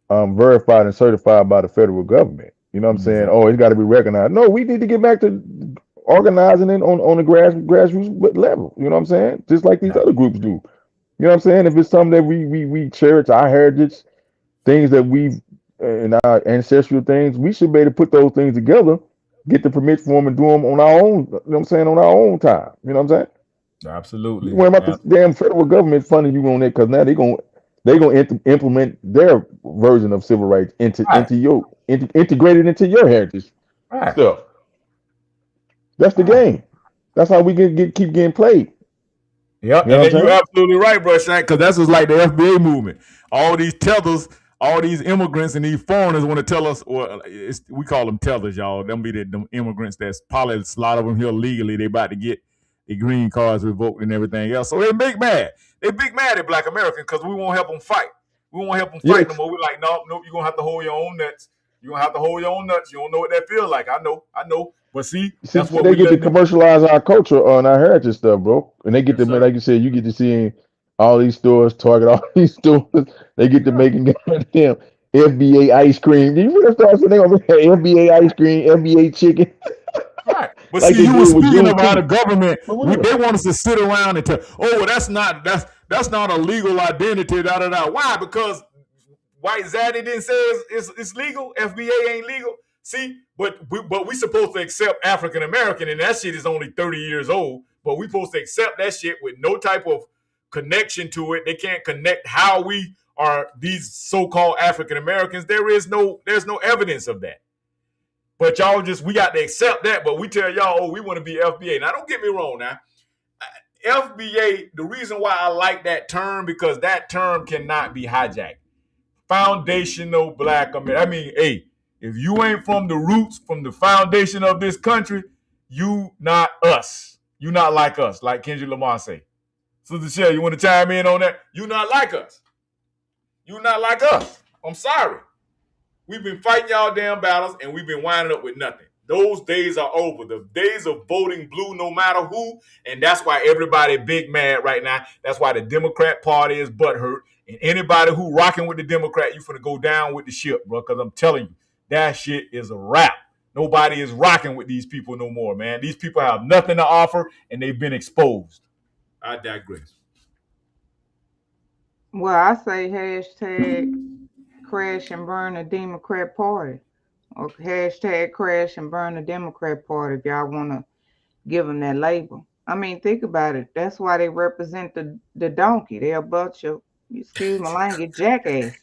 verified and certified by the federal government. You know what I'm saying? Oh, it's got to be recognized. No, we need to get back to organizing it on the grassroots level. You know what I'm saying? Just like these other groups do. You know what I'm saying? If it's something that we cherish, our heritage, things that we've and our ancestral things, we should be able to put those things together, get the permit for them, and do them on our own. You know what I'm saying? On our own time. You know what I'm saying? Absolutely. You worry about the damn federal government funding you on that, because now they're gonna implement their version of civil rights integrated into your heritage stuff. That's the game. That's how we keep getting played. Yep, and you're absolutely right, Bruh Shaq, because that's just like the FBA movement. All these tethers, all these immigrants and these foreigners want to tell us, or we call them tethers, y'all. Them be the immigrants that's probably a lot of them here legally. They about to get the green cards revoked and everything else. So they're big mad. They're big mad at Black Americans because we won't help them fight. We won't help them fight no more. We're like, nope, you're going to have to hold your own nuts. You're going to have to hold your own nuts. You don't know what that feels like. I know. But see, that's what they get to commercialize our culture on our heritage stuff, bro. And they get to, like you said, you get to see all these stores, Target, all these stores. They get to making goddamn FBA ice cream. You would have thought they over here FBA ice cream, FBA chicken. Right. But like see, you were speaking about the government. They want us to sit around and tell, oh, well, that's not a legal identity. Why? Because White Zaddy didn't say it's legal. FBA ain't legal. See, but we supposed to accept African American, and that shit is only 30 years old. But we supposed to accept that shit with no type of connection to it. They can't connect how we are these so-called African Americans. There's no evidence of that. But y'all we got to accept that. But we tell y'all, oh, we want to be FBA. Now, don't get me wrong now. FBA, the reason why I like that term, because that term cannot be hijacked. Foundational Black America. I mean, hey, if you ain't from the roots, from the foundation of this country, you not us. You not like us, like Kendrick Lamar say. Sister Shell, you want to chime in on that? You not like us. You not like us. I'm sorry. We've been fighting y'all damn battles, and we've been winding up with nothing. Those days are over. The days of voting blue no matter who, and that's why everybody big mad right now. That's why the Democrat Party is butthurt. And anybody who rocking with the Democrat, you finna go down with the ship, bro, because I'm telling you, that shit is a wrap. Nobody is rocking with these people no more, man. These people have nothing to offer, and they've been exposed. I digress. Well, I say hashtag crash and burn the Democrat Party, or hashtag crash and burn the Democrat Party if y'all want to give them that label. I mean, think about it. That's why they represent the donkey. They're a bunch of, excuse my language, jackass.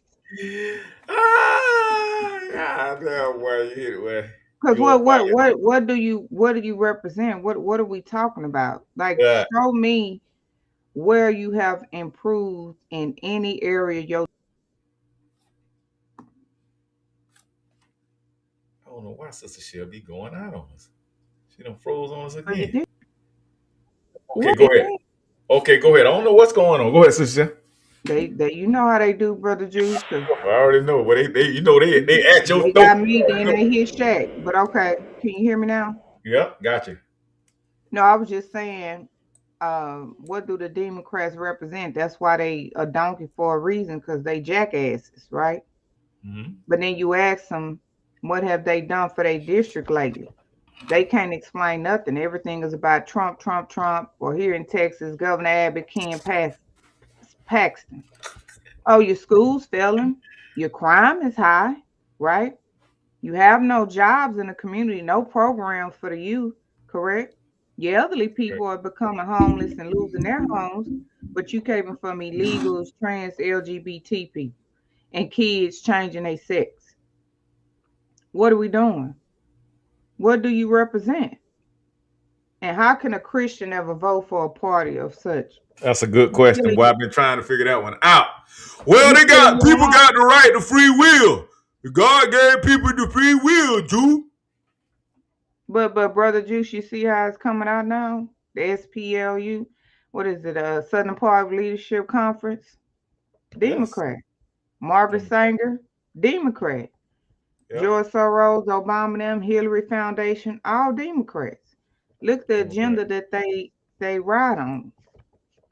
God damn, boy, you hit it, boy. Because You on fire. what do you represent? What are we talking about? Like, Yeah. show me where you have improved in any area of your. I don't know why Sister Shelby going out on us. She done froze on us What do again. you Okay, go ahead. mean? Okay, go ahead. I don't know what's going on. Go ahead, Sister. They you know how they do, brother Juice, because I already know. But they at your they throat. got me, then they hit Shaq. But okay, can you hear me now? Yeah, got you. No, I was just saying, what do the Democrats represent? That's why they a donkey for a reason, because they jackasses, right? Mm-hmm. But then you ask them, what have they done for their district lately? They can't explain nothing. Everything is about Trump, Trump, Trump. Or here in Texas, Governor Abbott, Ken Paxton. Oh, your school's failing. Your crime is high, right? You have no jobs in the community, no programs for the youth, correct? Your elderly people are becoming homeless and losing their homes, but you caving from illegals, trans, LGBT people, and kids changing their sex. What are we doing? What do you represent? And how can a Christian ever vote for a party of such? That's a good You question. still, Boy, I've been trying to figure that one out. Well, you they still in got your people house, got the right to free will. God gave people the free will, Jew. but brother Juice, you see how it's coming out now? The SPLU, what is it? Southern Poverty Leadership Conference, Yes. Democrat. Margaret Sanger, Democrat. Yeah. George Soros, Obama, them, Hillary Foundation, all Democrats. Look at the Democrat. agenda that they ride on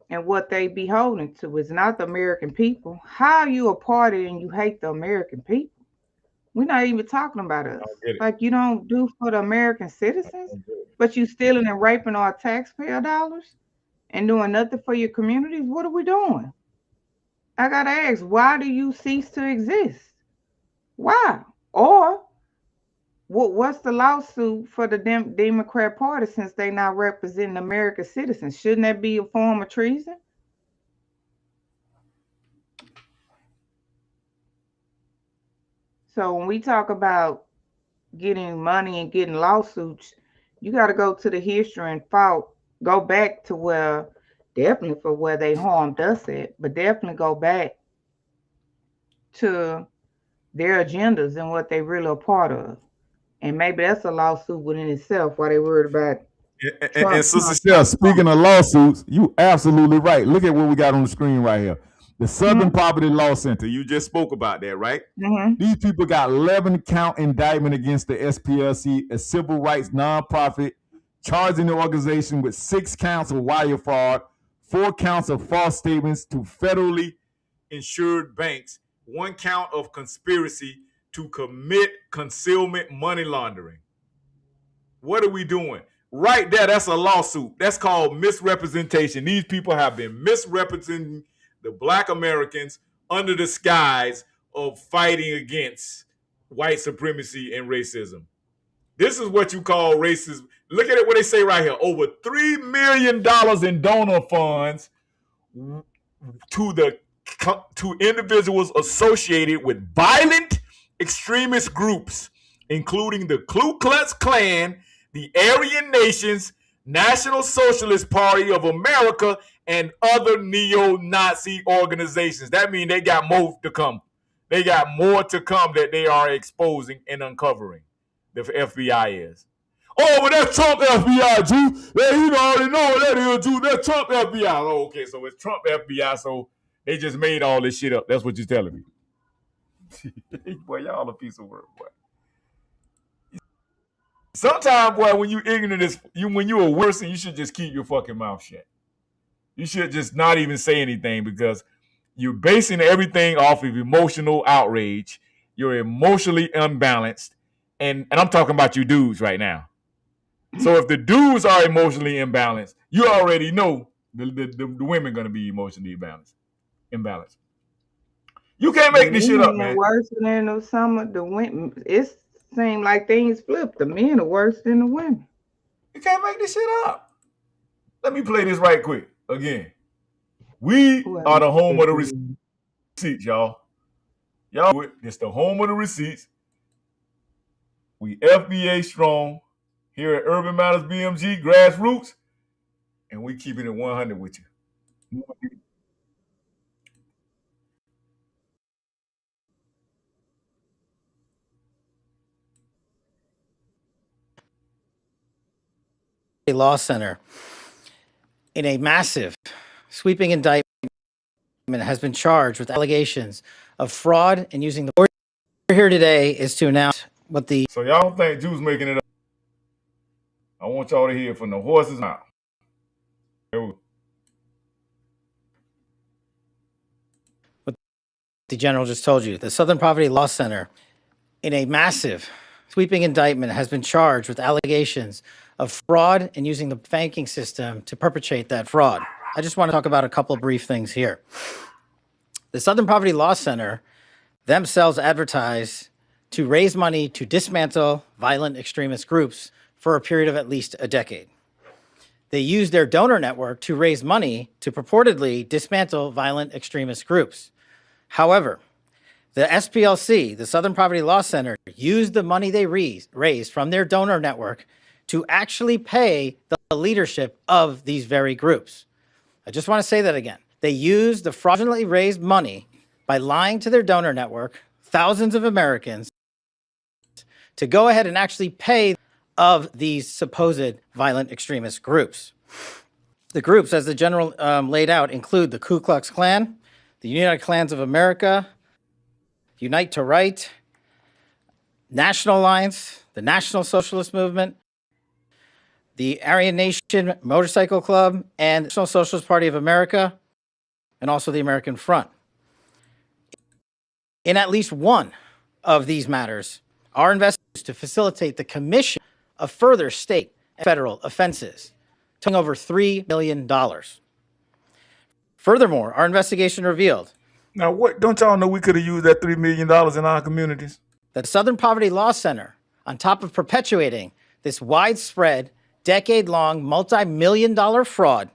and what they be holding to. It's not the American people. How are you a party and you hate the American people? We're not even talking about I us. don't get it. Like you don't do for the American I citizens, don't get it. but you stealing and raping our taxpayer dollars and doing nothing for your communities. What are we doing? I gotta ask, why do you cease to exist? Why? Or what's the lawsuit for the Democrat Party since they not representing American citizens? Shouldn't that be a form of treason? So when we talk about getting money and getting lawsuits, you got to go to the history and go back to where, definitely for where they harmed us at, but definitely go back to their agendas and what they really are part of. And maybe that's a lawsuit within itself why they worried about And Trump, Sister Trump, Shell, Trump, Trump. speaking of lawsuits, you absolutely right. Look at what we got on the screen right here. The Southern Mm-hmm. Poverty Law Center. You just spoke about that, right? Mm-hmm. These people got 11 count indictment against the SPLC, a civil rights nonprofit, charging the organization with 6 counts of wire fraud, 4 counts of false statements to federally insured banks, 1 count of conspiracy to commit concealment money laundering. What are we doing? Right there, that's a lawsuit. That's called misrepresentation. These people have been misrepresenting the black Americans under the skies of fighting against white supremacy and racism. This is what you call racism. Look at it what they say right here. Over $3 million in donor funds to the to individuals associated with violent extremist groups, including the Ku Klux Klan, the Aryan Nations, National Socialist Party of America, and other neo-Nazi organizations. That means they got more to come. They got more to come that they are exposing and uncovering. The FBI is. Oh, but that's Trump FBI, Jew. You already know what that is, Jew. That's Trump FBI. Oh, okay, so it's Trump FBI, so they just made all this shit up. That's what you're telling me. Boy, y'all a piece of work, boy. Sometimes, boy, when you ignorant as when you are worse, you should just keep your fucking mouth shut. You should just not even say anything because you're basing everything off of emotional outrage. You're emotionally unbalanced. And I'm talking about you dudes right now. So if the dudes are emotionally imbalanced, you already know the women going to be emotionally imbalanced. You can't The make this shit up, men are man. worse than the summer. The women, it seems like things flip. The men are worse than the women. You can't make this shit up. Let me play this right quick again. We Well, are the home of the receipts, y'all. Y'all, it's the home of the receipts. We FBA strong here at Urban Matters BMG, grassroots, and we keeping it 100 with you. Law Center, in a massive, sweeping indictment, has been charged with allegations of fraud and using the. We're here today is to announce what the. So y'all don't think Juice making it up. I want y'all to hear from the horse's mouth. What the general just told you. The Southern Poverty Law Center, in a massive, sweeping indictment, has been charged with allegations of fraud and using the banking system to perpetrate that fraud. I just want to talk about a couple of brief things here. The Southern Poverty Law Center themselves advertise to raise money to dismantle violent extremist groups for a period of at least a decade. They use their donor network to raise money to purportedly dismantle violent extremist groups. However, the SPLC, the Southern Poverty Law Center, used the money they raised from their donor network to actually pay the leadership of these very groups. I just want to say that again. They used the fraudulently raised money by lying to their donor network, thousands of Americans, to go ahead and actually pay of these supposed violent extremist groups. The groups, as the general laid out, include the Ku Klux Klan, the United Klans of America, Unite to Right, National Alliance, the National Socialist Movement, the Aryan Nation Motorcycle Club, and the National Socialist Party of America, and also the American Front. In at least one of these matters, our investors to facilitate the commission of further state and federal offenses, totaling over $3 million. Furthermore, our investigation revealed. Now, what? Don't y'all know we could have used that $3 million in our communities? That the Southern Poverty Law Center, on top of perpetuating this widespread, decade-long, multi-million-dollar fraud,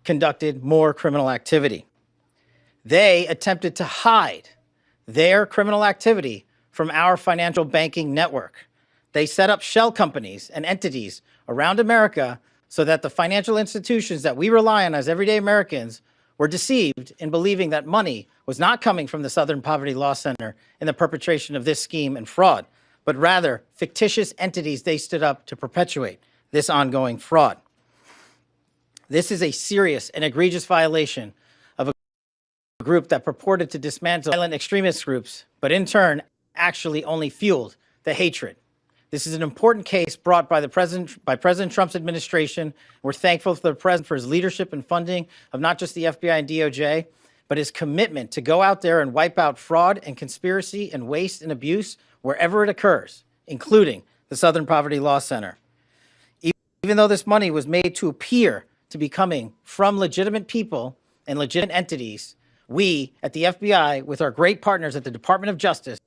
conducted more criminal activity. They attempted to hide their criminal activity from our financial banking network. They set up shell companies and entities around America so that the financial institutions that we rely on as everyday Americans were deceived in believing that money was not coming from the Southern Poverty Law Center in the perpetration of this scheme and fraud, but rather fictitious entities they stood up to perpetuate this ongoing fraud. This is a serious and egregious violation of a group that purported to dismantle violent extremist groups, but in turn actually only fueled the hatred. This is an important case brought by President Trump's administration. We're thankful for the president for his leadership and funding of not just the FBI and DOJ, but his commitment to go out there and wipe out fraud and conspiracy and waste and abuse wherever it occurs, including the Southern Poverty Law Center. Even though this money was made to appear to be coming from legitimate people and legitimate entities, we at the FBI, with our great partners at the Department of Justice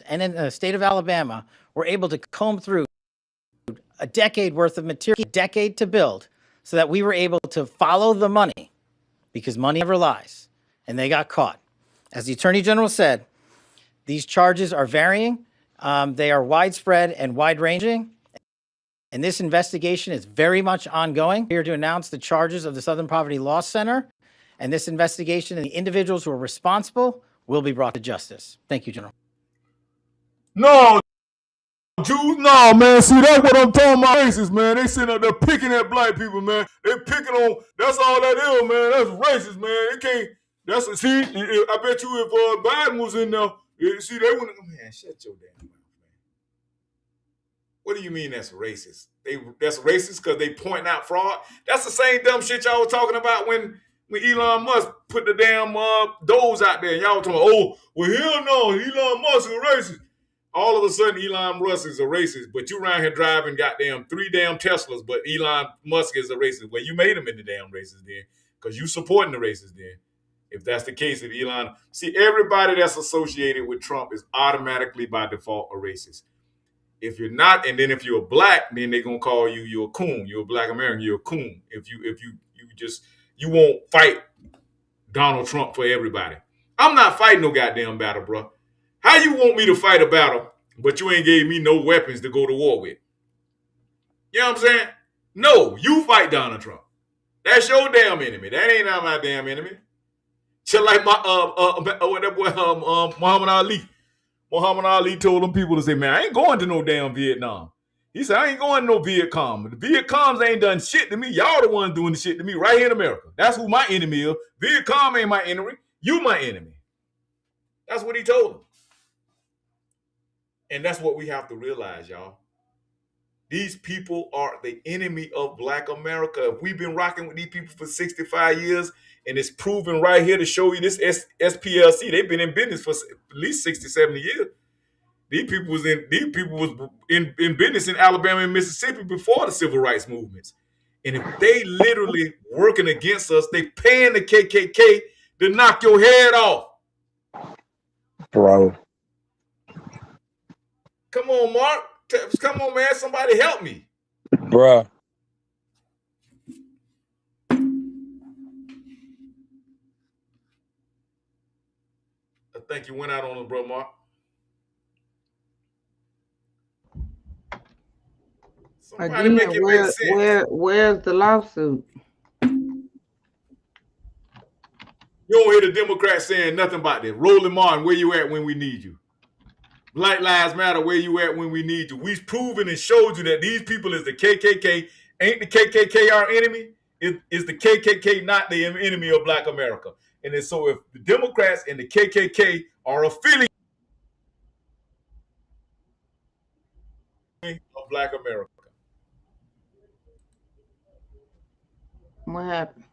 and in the state of Alabama, were able to comb through a decade worth of material, a decade to build, so that we were able to follow the money, because money never lies, and they got caught. As the Attorney General said, these charges are varying, they are widespread and wide-ranging, and this investigation is very much ongoing. We're here to announce the charges of the Southern Poverty Law Center, and this investigation and the individuals who are responsible will be brought to justice. Thank you, General. No, Jews, no, man. See, that's what I'm talking about. Racist, man. They sitting up there picking at black people, man. They picking on. That's all that is, man. That's racist, man. It can't. That's see. I bet you if Biden was in there, see, they wouldn't. Man, shut your damn mouth, man. What do you mean that's racist? That's racist because they point out fraud. That's the same dumb shit y'all was talking about when Elon Musk put the damn doors out there. Y'all talking, oh, well, hell no, Elon Musk is racist. All of a sudden, Elon Musk is a racist, but you around here driving goddamn 3 damn Teslas, but Elon Musk is a racist. Well, you made him into damn racist then, because you supporting the racist then. If that's the case, if Elon, see, everybody that's associated with Trump is automatically by default a racist. If you're not, and then if you're black, then they're gonna call you're a coon. You're a black American. You're a coon. If you won't fight Donald Trump for everybody. I'm not fighting no goddamn battle, bro. How you want me to fight a battle, but you ain't gave me no weapons to go to war with? You know what I'm saying? No, you fight Donald Trump. That's your damn enemy. That ain't not my damn enemy. Just like my that boy Muhammad Ali. Muhammad Ali told them people to say, man, I ain't going to no damn Vietnam. He said, I ain't going to no Viet Cong. The Viet Congs ain't done shit to me. Y'all the ones doing the shit to me right here in America. That's who my enemy is. Viet Cong ain't my enemy. You my enemy. That's what he told them. And that's what we have to realize, y'all. These people are the enemy of Black America. If we've been rocking with these people for 65 years, and it's proven right here to show you this SPLC, they've been in business for at least 60, 70 years. These people was in business in Alabama and Mississippi before the civil rights movements. And if they literally working against us, they paying the KKK to knock your head off. Bro. Come on, Mark. Come on, man. Somebody help me. Bruh. I think you went out on us, bro, Mark. Somebody Again, make it make sense. where's the lawsuit? You don't hear the Democrats saying nothing about this. Roland Martin, where you at when we need you? Black Lives Matter, where you at when we need you? We've proven and showed you that these people is the KKK. Ain't the KKK our enemy? Is the KKK not the enemy of Black America? And then, so if the Democrats and the KKK are affiliated of Black America. What happened?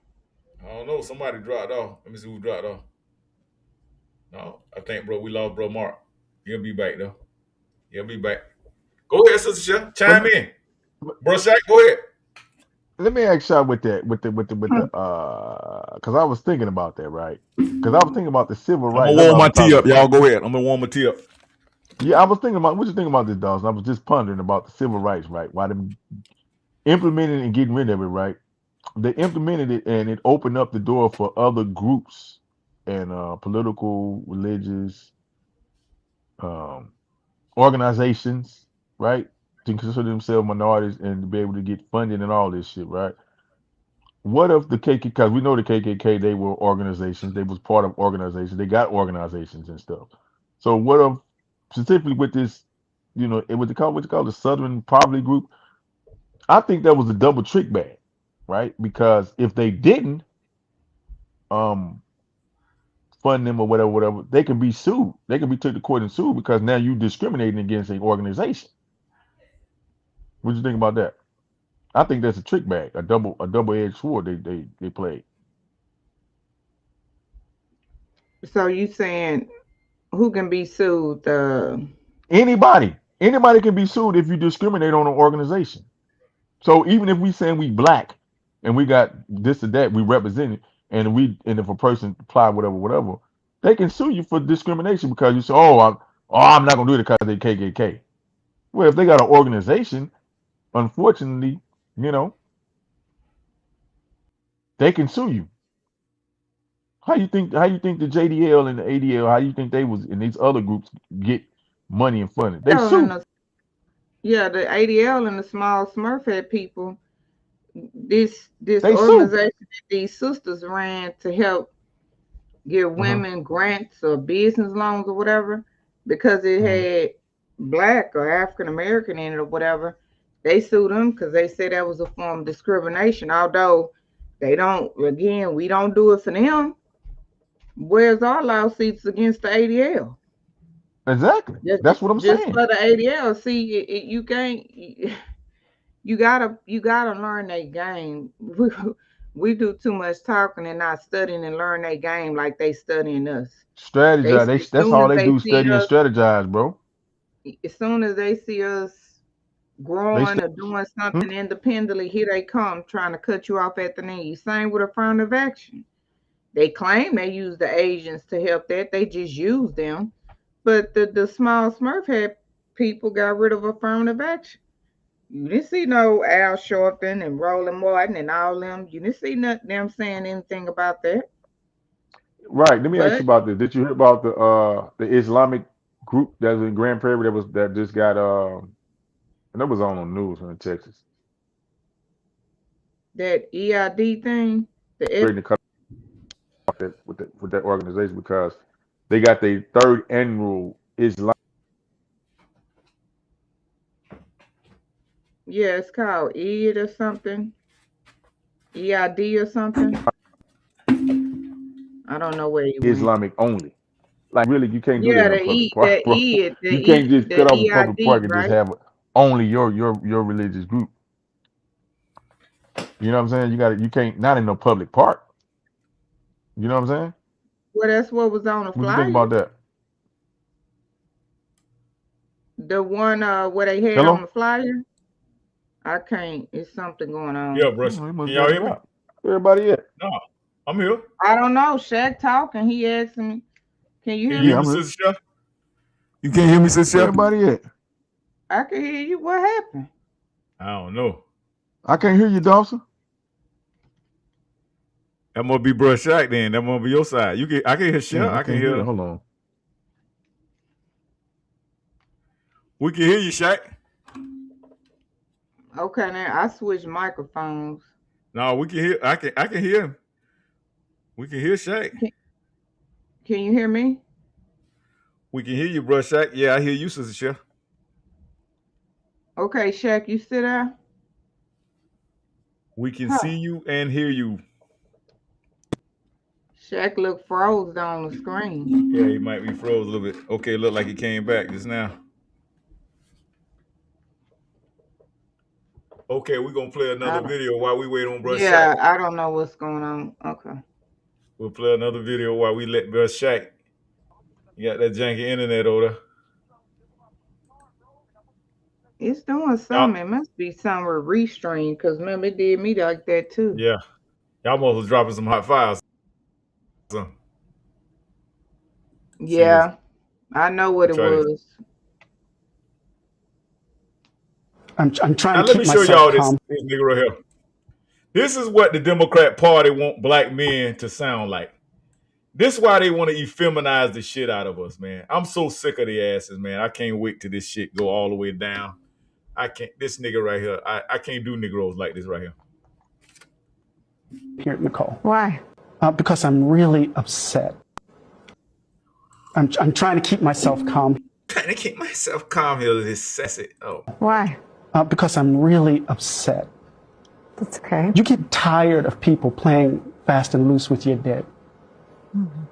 I don't know. Somebody dropped off. Let me see who dropped off. No, I think, bro, we lost bro Mark. He'll be back, though. He'll be back. Go ahead, Sister Chef. Chime in. Bro Shaq, go ahead. Let me ask y'all with the because I was thinking about that, right? Because I was thinking about the civil rights. I'm gonna warm my tea up, y'all. Go ahead. I'm gonna warm my tea up. Yeah, I was thinking about what you think about this, Dawson. I was just pondering about the civil rights, right? Why them implementing and getting rid of it, right? They implemented it and it opened up the door for other groups and political, religious organizations, right, to consider themselves minorities and to be able to get funding and all this shit, right? What if the KKK, because we know the KKK, they were organizations, they was part of organizations, they got organizations and stuff. So what if, specifically with this, it was what you call the Southern Poverty Group, I think that was a double trick bag, right? Because if they didn't fund them or whatever, they can be sued. They can be taken to court and sued because now you discriminating against an organization. What do you think about that? I think that's a trick bag, a double-edged sword they played. So you saying who can be sued? Anybody can be sued if you discriminate on an organization. So even if we saying we Black and we got this or that, we represent it, and if a person apply whatever, they can sue you for discrimination because you say, I'm not gonna do it because they KKK. Well, if they got an organization, unfortunately, they can sue you. How you think the JDL and the ADL, how you think they was in these other groups get money and funding? They sue. Yeah, the ADL and the small Smurfhead people, this organization that these sisters ran to help give women grants or business loans or whatever, because it had Black or African American in it or whatever, they sued them because they said that was a form of discrimination. Although we don't do it for them. Where's our lawsuits against the ADL? Exactly. That's what I'm saying. Just for the ADL, see, you can't. You gotta learn their game. We do too much talking and not studying and learn their game like they studying us. Strategize. That's all they do. Study and strategize, bro. As soon as they see us growing or doing something independently, here they come trying to cut you off at the knees. Same with affirmative action. They claim they use the Asians to help that. They just use them. But the small Smurf had people got rid of affirmative action. You didn't see no Al Sharpton and Roland Martin and all them. You didn't see them saying anything about that. Right. Let me ask you But about this. Did you hear about the Islamic group that was in Grand Prairie that just got and that was on the news in Texas. that EID thing, the F, Ready to cut off that with that organization because they got their third annual Islam. yeah, it's called EID or something, EID or something. I don't know where he went. Islamic only. Like really, you can't do that Yeah, in a the public E, park, the bro. E, You can't just the cut off a public EID, park and just right? have only your religious group. You know what I'm saying? You can't not in no public park. You know what I'm saying? Well, that's what was on the What you think flyer. about that? The one where they had on the Hello? flyer. I can't. It's something going Yeah, on. bro. Oh, he Can must y'all got hear me? dropped. Everybody at? No, I'm here. I don't know. Shaq talking. He asked me, "Can you Can hear you hear Yeah, me?" me, I'm here. Sister Chef? You can't hear me, Sister Where Chef? everybody at? I can hear you. What happened? I don't know. I can't hear you, Dawson. That must be Brush Shack then. That must be your side. I can hear Chef. Yeah, I I can can't hear. hear. Hold on. We can hear you, Shaq. Okay, now I switched microphones. No, we can hear. I can hear him. We can hear Shaq. Can, can you hear me? We can hear you, Brush Shack. Yeah, I hear you, Sister Chef. Okay, Shaq, you sit there. We can Huh. see you and hear you. Shaq look froze on the screen. Yeah, he might be froze a little bit. Okay, look like he came back just now. Okay, we're gonna play another video while we wait on Brush Shack. Yeah, I don't know what's going on. Okay. We'll play another video while we let Brush Shack. You got that janky internet over there. It's doing something. It must be somewhere restream because remember it did me like that too. Yeah. Y'all must was dropping some hot files. Yeah, I know what it was. I'm trying Now to let keep me show myself y'all calm. this nigga right here. This is what the Democrat Party want black men to sound like. This is why they want to effeminize the shit out of us, man. I'm so sick of the asses, man. I can't wait till this shit go all the way down. I can't. This nigga right here, I can't do Negroes like this right here. Here, Nicole. Why? Because I'm really upset. I'm trying to keep myself calm. Trying to keep myself calm here. This sassy. Oh. Why? Because I'm really upset. That's okay. You get tired of people playing fast and loose with your dead. Mm-hmm.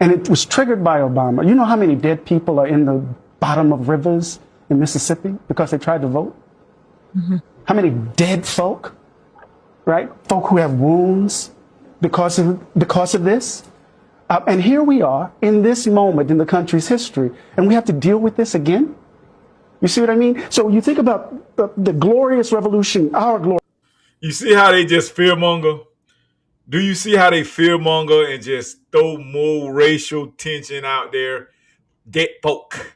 And it was triggered by Obama. You know how many dead people are in the bottom of rivers in Mississippi because they tried to vote? Mm-hmm. How many dead folk, right? Folk who have wounds because of this. And here we are in this moment in the country's history, and we have to deal with this again. You see what I mean? So you think about the glorious revolution, our glory. You see how they just fearmonger? Do you see how they fearmonger and just throw more racial tension out there? Dead folk.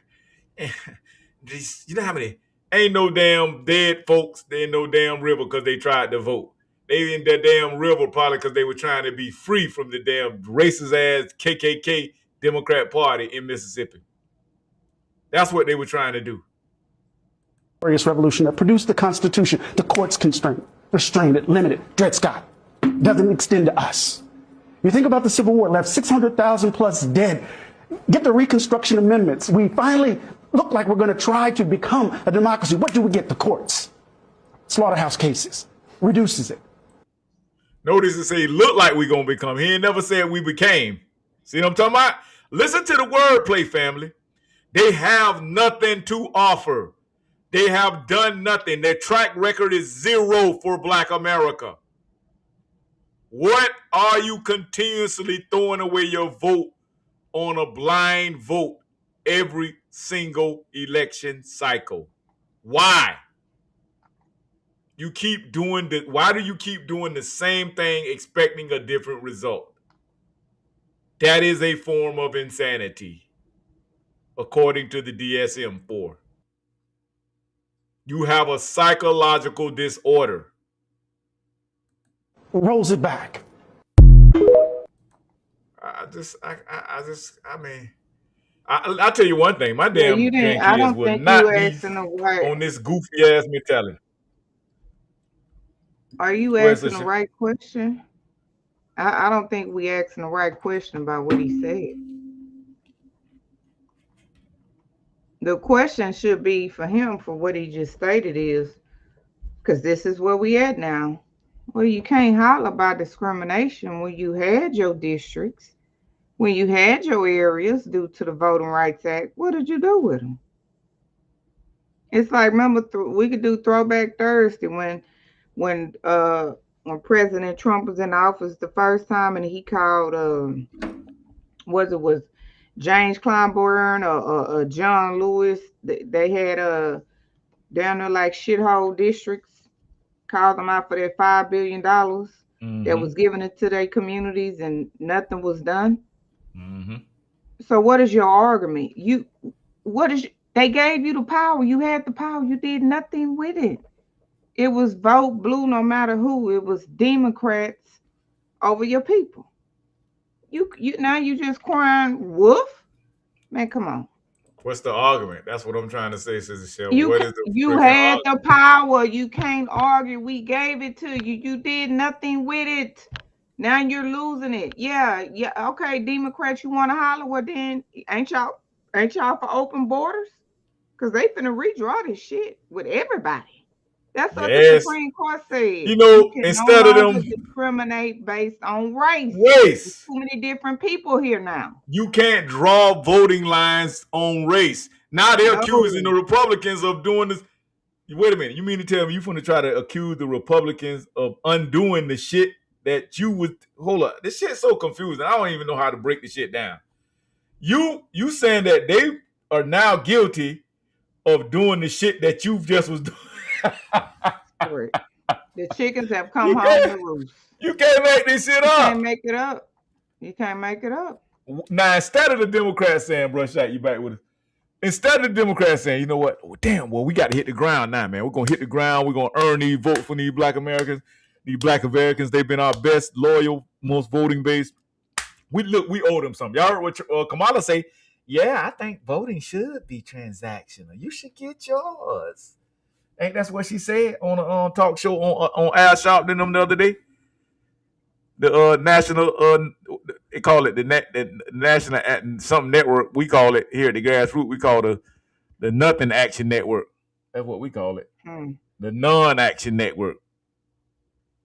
You know how many? Ain't no damn dead folks. There ain't no damn river because they tried to vote. They in that damn river probably because they were trying to be free from the damn racist ass KKK Democrat Party in Mississippi. That's what they were trying to do. Glorious revolution that produced the Constitution. The courts restrained it, limited. Dred Scott doesn't extend to us. You think about the Civil War, left 600,000 plus dead. Get the Reconstruction Amendments. We finally look like we're going to try to become a democracy. What do we get? The courts. Slaughterhouse cases. Reduces it. Notice it say look like we gonna become. He ain't never said we became. See what I'm talking about? Listen to the wordplay, family. They have nothing to offer. They have done nothing. Their track record is zero for Black America. What are you continuously throwing away your vote on a blind vote every single election cycle? Why? Why do you keep doing the same thing expecting a different result? That is a form of insanity, according to the DSM-4. You have a psychological disorder. Rolls it back. I'll tell you one thing. My damn you didn't. I grandkids don't will think not you be asking the right. on this goofy ass mentality. Are you asking the right question? I don't think we asking the right question about what he said. The question should be for him for what he just stated is, because this is where we at now. Well, you can't holler about discrimination when you had your districts, when you had your areas due to the Voting Rights Act. What did you do with them? It's like, remember, we could do Throwback Thursday when President Trump was in office the first time, and he called was James Clyburn or John Lewis. They had down there like shithole districts, called them out for their $5 billion that was given it to their communities, and nothing was done. So what is your argument? They gave you the power. You had the power. You did nothing with it. It was vote blue no matter who. It was Democrats over your people. You now you just crying wolf? Man, come on. What's the argument? That's what I'm trying to say, Sister Shell. You had the power. You can't argue. We gave it to you. You did nothing with it. Now you're losing it. Yeah. Okay, Democrats, you want to holler? Well, then ain't y'all for open borders? Because they finna redraw this shit with everybody. That's what the Supreme Court said. You instead of them discriminate based on race. There's too many different people here now. You can't draw voting lines on race. Now they're accusing the Republicans of doing this. Wait a minute. You mean to tell me you're going to try to accuse the Republicans of undoing the shit that you would... Hold up. This shit's so confusing. I don't even know how to break the shit down. You saying that they are now guilty of doing the shit that you just was doing. The chickens have come home to roost. You can't make this shit up. You can't make it up. You can't make it up. Now, instead of the Democrats saying, brush out, you back with us. Instead of the Democrats saying, you know what? Well, we got to hit the ground now, man. We're going to hit the ground. We're going to earn these votes from these Black Americans. These Black Americans, they've been our best, loyal, most voting base. We owe them something. Y'all heard what Kamala say? Yeah, I think voting should be transactional. You should get yours. Ain't that's what she said on a talk show on Al Sharpton them the other day? The national, they call it the national something network. We call it here at the Grassroots. We call the Nothing Action Network. That's what we call it. The Non-Action Network.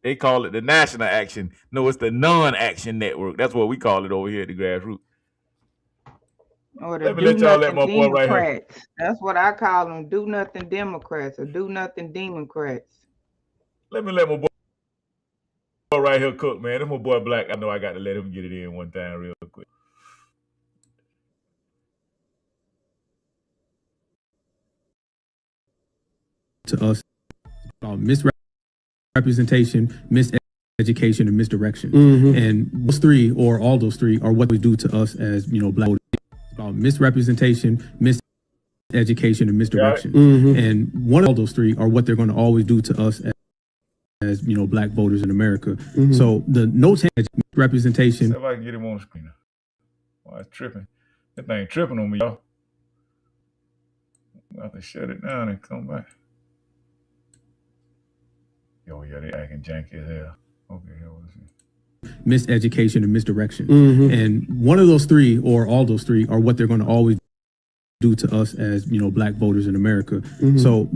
They call it the National Action. No, it's the Non-Action Network. That's what we call it over here at the Grassroots. Or the let y'all let my boy right here. That's what I call them. Do nothing Democrats or do nothing Democrats. Let my boy right here cook, man. That's my boy Black. I know I got to let him get it in one time real quick. To us about misrepresentation, miseducation, and misdirection. And those three, or all those three, are what we do to us as, Black voters. About misrepresentation, miseducation, and misdirection. And one of those three are what they're going to always do to us as Black voters in America. So the no representation. See if I can get him on the screen. Oh, it's tripping. That thing tripping on me, y'all. I have to shut it down and come back. Yo, yeah, they acting janky as hell. Okay, let's see. Miseducation and misdirection. And one of those three, or all those three, are what they're going to always do to us as Black voters in America. So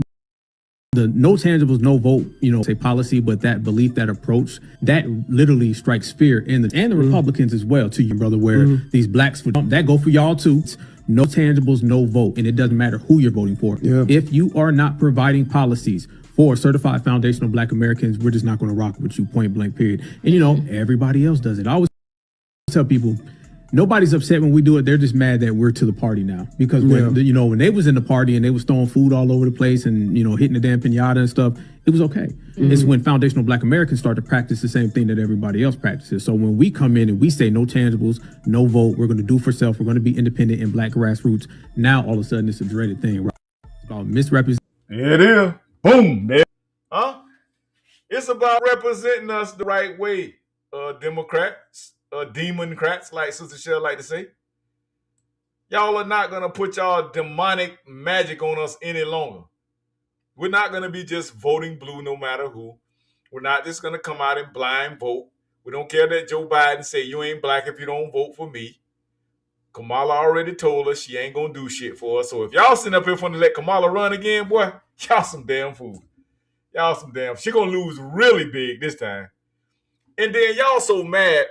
the no tangibles, no vote, say policy, but that belief, that approach, that literally strikes fear in the Republicans as well, to you, brother, where these blacks that go for y'all too. No tangibles, no vote, and it doesn't matter who you're voting for. If you are not providing policies for certified foundational Black Americans, we're just not going to rock with you, point blank, period. And everybody else does it. I always tell people, Nobody's upset when we do it. They're just mad that we're to the party now. Because when when they was in the party and they was throwing food all over the place and hitting the damn pinata and stuff, it was okay. It's when foundational Black Americans start to practice the same thing that everybody else practices. So when we come in and we say no tangibles, no vote, we're going to do for self, we're going to be independent and Black grassroots. Now all of a sudden it's a dreaded thing. Right? It's about misrepresentation. It is. Boom. There. Huh? It's about representing us the right way, Democrats, Democrats, like Sister Shell like to say. Y'all are not going to put y'all demonic magic on us any longer. We're not going to be just voting blue no matter who. We're not just going to come out and blind vote. We don't care that Joe Biden say you ain't Black if you don't vote for me. Kamala already told us she ain't going to do shit for us. So if y'all sitting up here for to let Kamala run again, boy, y'all some damn fool. Y'all some damn. She going to lose really big this time. And then y'all so mad.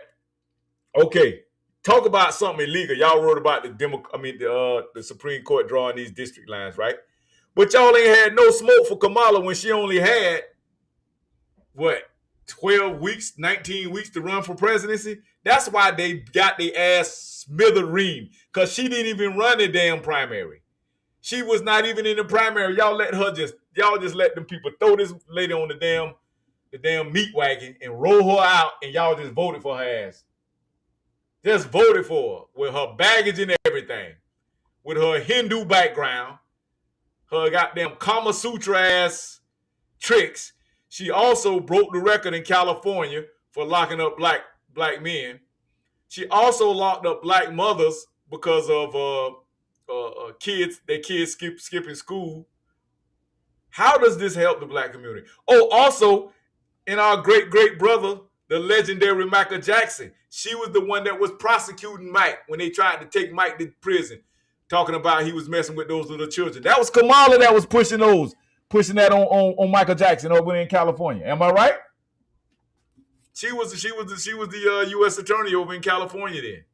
Okay, talk about something illegal. Y'all wrote about the Supreme Court drawing these district lines, right? But y'all ain't had no smoke for Kamala when she only had, 12 weeks, 19 weeks to run for presidency? That's why they got their ass smithereen, because she didn't even run the damn primary. She was not even in the primary. Y'all just let them people throw this lady on the damn meat wagon and roll her out, and y'all just voted for her ass. Just voted for her with her baggage and everything, with her Hindu background, her goddamn Kama Sutra ass tricks. She also broke the record in California for locking up black men. She also locked up Black mothers because of their kids skipping school. How does this help the Black community? Oh, also, in our great brother, the legendary Michael Jackson, she was the one that was prosecuting Mike when they tried to take Mike to prison, talking about he was messing with those little children. That was Kamala that was pushing that on Michael Jackson over in California. Am I right? She was the U.S. attorney over in California then.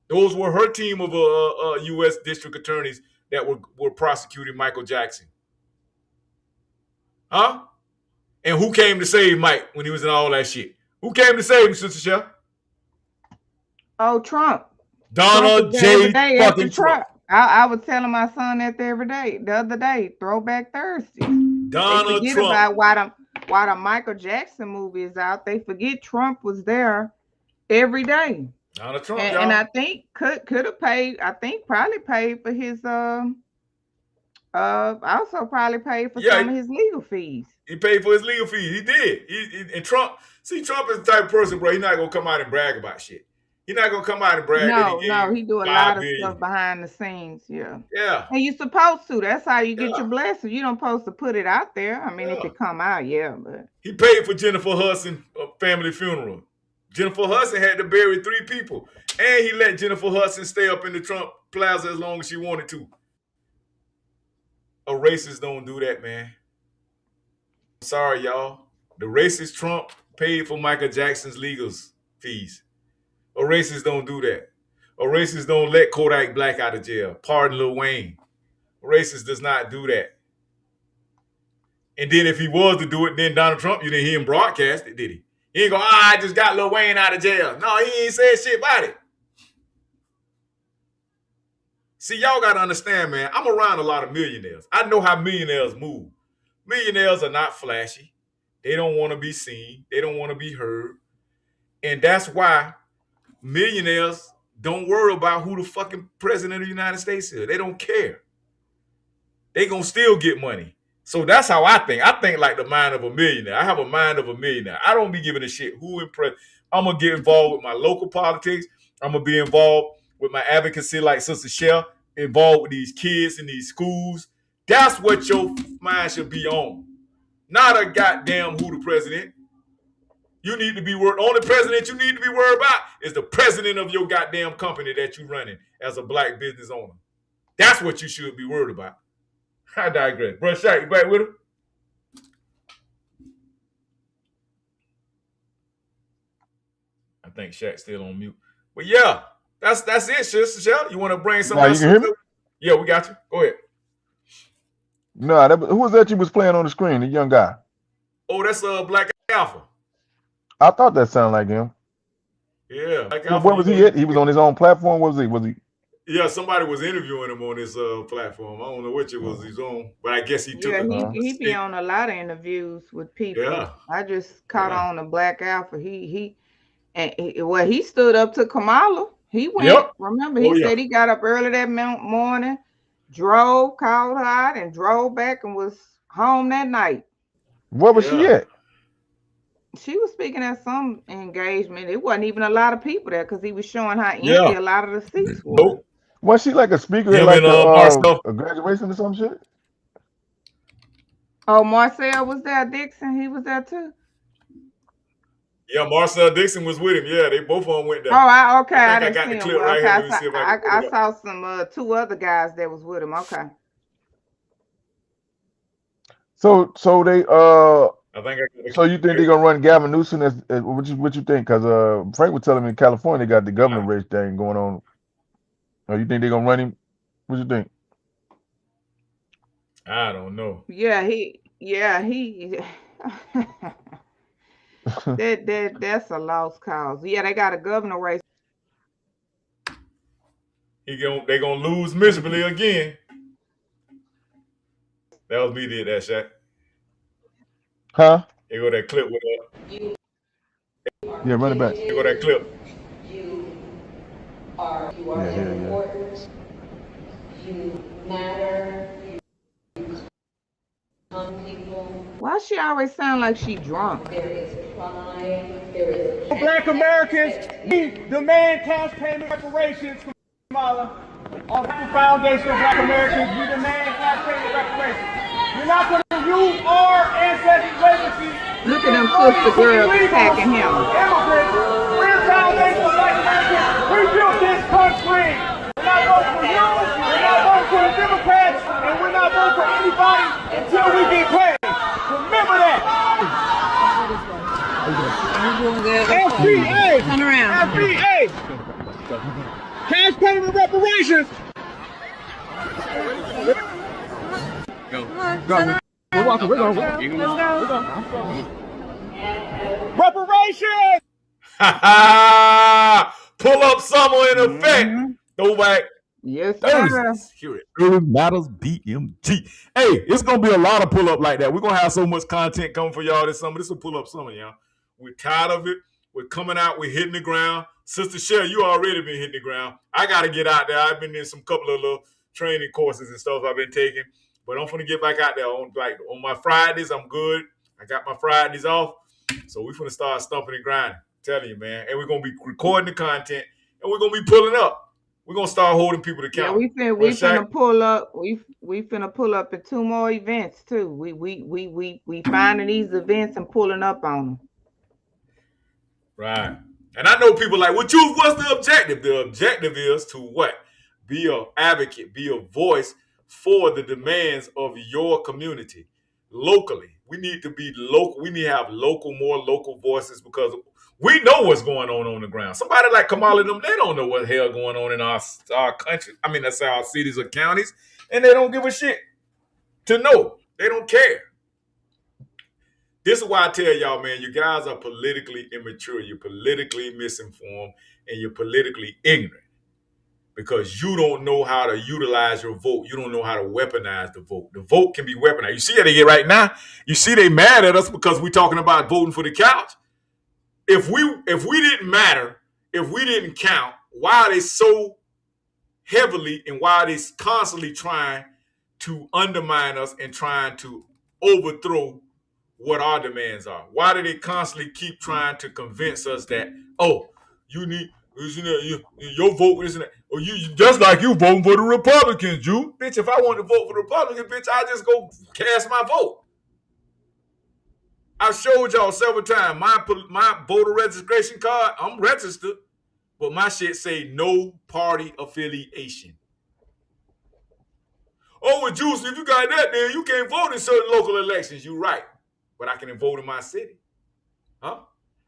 Those were her team of U.S. district attorneys that were prosecuting Michael Jackson. Huh? And who came to save Mike when he was in all that shit? Who came to save him, Sister Shell? Oh, Trump. Donald J. fucking Trump. I was telling my son that the other day, Throwback Thursday. Donald they forget Trump. About why the Michael Jackson movie is out. They forget Trump was there every day. Donald Trump, and I think could have paid. I think probably paid for his also probably paid for some of his legal fees. He paid for his legal fees. He did. And Trump is the type of person, bro. He's not gonna come out and brag about shit. He's not gonna come out and brag. No, he do a lot of stuff behind the scenes. Yeah. And you're supposed to. That's how you get your blessing. You don't supposed to put it out there. I mean, if it come out, but he paid for Jennifer Hudson family funeral. Jennifer Hudson had to bury 3 people, and he let Jennifer Hudson stay up in the Trump Plaza as long as she wanted to. A racist don't do that, man. I'm sorry, y'all. The racist Trump paid for Michael Jackson's legal fees. A racist don't do that. A racist don't let Kodak Black out of jail. Pardon Lil Wayne. A racist does not do that. And then if he was to do it, then Donald Trump, you didn't hear him broadcast it, did he? He ain't go, I just got Lil Wayne out of jail. No, he ain't said shit about it. See, y'all got to understand, man, I'm around a lot of millionaires. I know how millionaires move. Millionaires are not flashy. They don't want to be seen. They don't want to be heard. And that's why millionaires don't worry about who the fucking president of the United States is. They don't care. They gonna still get money. So that's how I think. I think like the mind of a millionaire. I have a mind of a millionaire. I don't be giving a shit who impressed. I'm gonna get involved with my local politics. I'm gonna be involved with my advocacy like Sister Shell, involved with these kids in these schools. That's what your mind should be on. Not a goddamn who the president. You need to be worried. Only president you need to be worried about is the president of your goddamn company that you running as a Black business owner. That's what you should be worried about. I digress. Bro, Shaq, you back with him? I think Shaq's still on mute. But yeah, that's it, Sister Shell. You want to bring something else? You can hear me? Yeah, we got you. Go ahead. No, who was that you was playing on the screen? The young guy. Oh, that's Black Alpha. I thought that sounded like him. Yeah. Mike Well, Alpha, where was he at? He was on his own platform. Was he? Yeah, somebody was interviewing him on this platform. I don't know which it was his own, but I guess he took Yeah, a he be stick. on a lot of interviews with people. Yeah. I just caught Yeah. on the Black Alpha. Well, he stood up to Kamala. He went. Yep. Remember, Oh, he yeah. said he got up early that morning, drove, called her out, and drove back and was home that night. Where was she at? She was speaking at some engagement. It wasn't even a lot of people there because he was showing how empty Yeah. a lot of the seats were. Nope. Was she like a speaker at Him like and Marcel. a graduation or some shit? Oh, Marcel was there. Dixon, he was there too. Yeah, Marcel Dixon was with him. Yeah, they both of them went there. Oh, I I think I didn't got see the him. clip Well, right okay, here. Let me see if I can pull it I up. saw some two other guys that was with him. Okay. So they I think I got the so you think they're gonna run Gavin Newsom as what you think? Because Frank was telling me in California they got the governor race thing going on. Or you think they're gonna run him? What you think? I don't know. Yeah, he that's a lost cause. Yeah, they got a governor race. They gonna lose miserably again. That was me did that, Shaq. Huh? Here go that clip with Yeah, run it back. Here go that clip. You are important. You matter. You become people. Why she always sound like she drunk? There is pride. There is Black Americans, we demand cash payment reparations from Kamala. On the foundation of Black Americans, we demand cash payment reparations. You're not going to use our ancestors' legacy. Look at them sister girls attacking him. Immigrants, we're the foundation of Black Americans. We built this country. We're not voting for you. We're not voting for the Democrats. And we're not voting for anybody until we get paid. Remember that. FBA. Turn around. FBA. Cash payment reparations. Go. We're walking. We're going. Let's go. Reparations. Pull up summer in effect. Throwback. Yes, Thursdays here at Urban Matters BMG. Hey, it's gonna be a lot of pull up like that. We're gonna have so much content coming for y'all this summer. This will pull up summer, y'all. We're tired of it. We're coming out. We're hitting the ground. Sister Sherry, you already been hitting the ground. I gotta get out there. I've been in some couple of little training courses and stuff I've been taking, but I'm gonna get back out there on my Fridays. I'm good. I got my Fridays off, so we're gonna start stumping and grinding. I'm telling you, man. And we're gonna be recording the content, and we're gonna be pulling up. We're gonna start holding people to account. Yeah, we finna pull up. We finna pull up at 2 more events too. We finding these events and pulling up on them. Right. And I know people like, what's the objective? The objective is to what? Be an advocate, be a voice for the demands of your community locally. We need to be local. We need to have more local voices because we know what's going on the ground. Somebody like Kamala and them, they don't know what the hell going on in our country. I mean, that's our cities or counties, and they don't give a shit to know. They don't care. This is why I tell y'all, man, you guys are politically immature. You're politically misinformed, and you're politically ignorant because you don't know how to utilize your vote. You don't know how to weaponize the vote. The vote can be weaponized. You see how they get right now? You see they mad at us because we're talking about voting for the couch. If we didn't matter, if we didn't count, why are they so heavily and why are they constantly trying to undermine us and trying to overthrow what our demands are? Why do they constantly keep trying to convince us that, oh, you need, your vote isn't, or you just like you voting for the Republicans, you bitch. If I want to vote for the Republicans, bitch, I just go cast my vote. I showed y'all several times my voter registration card. I'm registered, but my shit say no party affiliation. Oh, well, Juice, if you got that, then you can't vote in certain local elections. You're right. But I can vote in my city. Huh?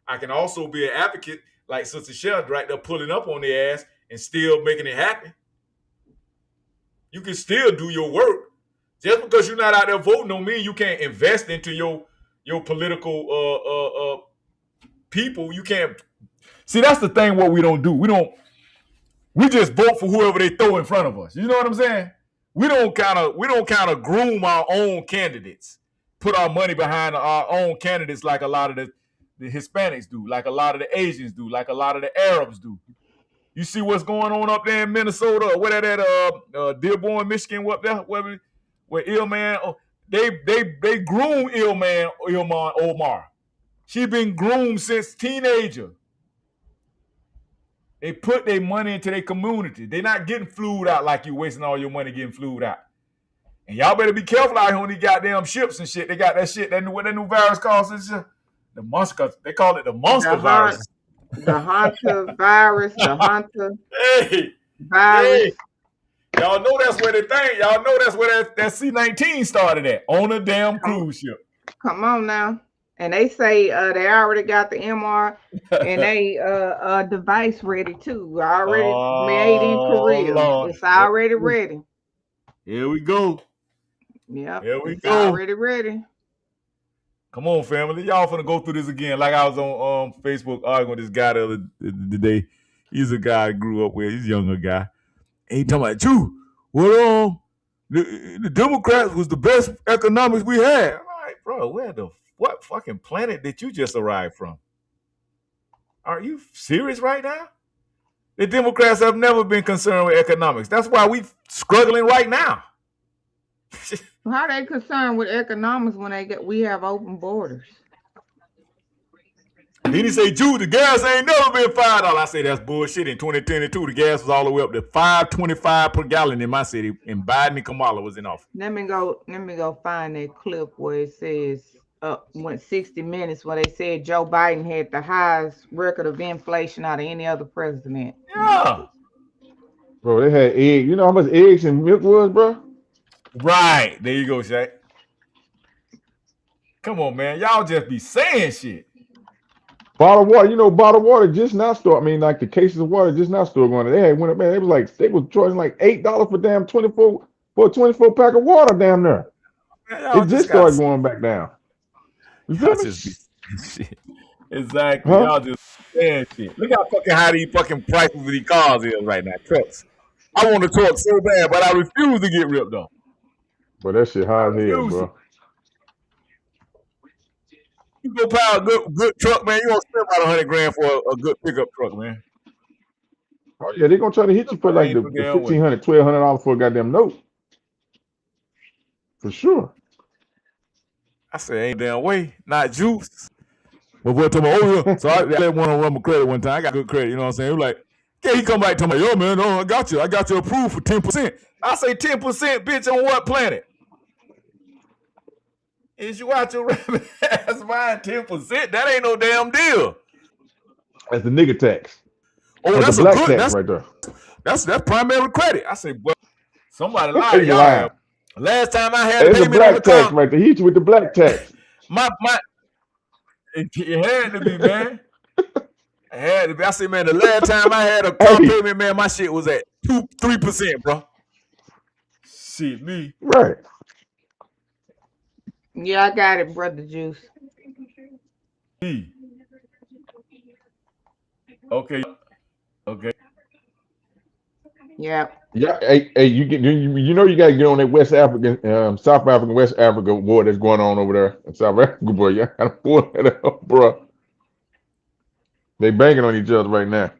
I can also be an advocate like Sister Sheldon right there pulling up on their ass and still making it happen. You can still do your work. Just because you're not out there voting don't mean you can't invest into your political people. You can't See, that's the thing. What we don't do, we just vote for whoever they throw in front of us. You know what I'm saying? We don't kind of groom our own candidates, put our money behind our own candidates like a lot of the Hispanics do, like a lot of the Asians do, like a lot of the Arabs do. You see what's going on up there in Minnesota, or where that Dearborn, Michigan, where Ilman, they groom Ilman Omar. She been groomed since teenager. They put their money into their community. They're not getting flued out like you wasting all your money getting flued out. And y'all better be careful out here on these goddamn ships and shit. They got that shit. What that new virus calls this shit? The monster. They call it the monster virus. The Hunter virus. The Hunter hey, virus. Hey. Y'all know that's where the thing. Y'all know that's where that C-19 started at, on a damn cruise ship. Come on now. And they say they already got the MR and they device ready too. Already made in Korea. Lord. It's already ready. Here we go. Yep. Here we go. Already ready. Come on, family. Y'all finna go through this again. Like I was on Facebook arguing with this guy the other day. He's a guy I grew up with. He's a younger guy. And he talking about, Jew, well, the Democrats was the best economics we had. I'm like, bro, what fucking planet did you just arrive from? Are you serious right now? The Democrats have never been concerned with economics. That's why we struggling right now. How they concerned with economics when we have open borders? Then he say, Jude, the gas ain't never been $5. I say that's bullshit. In 2022, the gas was all the way up to $5.25 per gallon in my city, and Biden and Kamala was in office. Let me go find that clip where it says went 60 Minutes where they said Joe Biden had the highest record of inflation out of any other president. Yeah. Bro, they had eggs. You know how much eggs and milk was, bro? Right. There you go, Shaq. Come on, man. Y'all just be saying shit. Bottled water just now started. I mean, like the cases of water just now started going. They had went up, man. They was charging like $8 for damn 24 pack of water down there. Man, it just started going back down. You feel me? Shit. Exactly. Huh? Y'all just saying shit. Look how fucking high these fucking prices of these cars is right now. Trucks. I want to talk so bad, but I refuse to get ripped off. But that shit high as hell, bro. You go buy a good truck, man. You gonna spend about $100,000 for a good pickup truck, man. Oh yeah, they're gonna try to hit you for like the $1,500, $1,200 for a goddamn note. For sure. I said, ain't damn way, not juice. But what told me, oh yeah. So I let one on Rumble Credit one time. I got good credit, you know what I'm saying? He was like, yeah, he come back to me, yo man, I got you approved for 10%. I say 10%, bitch, on what planet? Is you out your rabbit ass buying 10%? That ain't no damn deal. That's the nigga tax. Oh, that's a black tax right there. That's primary credit. I say, well, somebody lied to y'all. Last time I had it's a black tax right there. He hit you with the black tax. It had to be, man. It had to be. I say, man, the last time I had a car payment, man, my shit was at 3%, bro. Shit, me. Right. Yeah, I got it, Brother Juice. Okay. Yeah. Yeah. Hey, you know you gotta get on that West African, South African, West Africa war that's going on over there in South Africa, boy. Yeah, I gotta pull that up, bro. They banging on each other right now.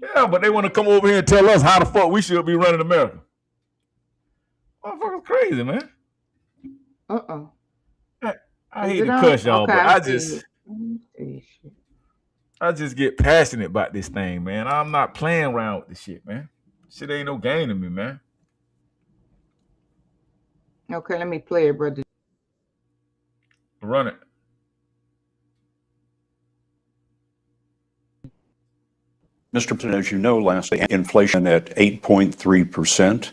Yeah, but they want to come over here and tell us how the fuck we should be running America. Motherfucker's crazy, man. I hate to cuss y'all, but I just get passionate about this thing, man. I'm not playing around with this shit, man. Shit ain't no game to me, man. Okay, let me play it, brother. Run it. Mr. President, as you know, lastly, inflation at 8.3%.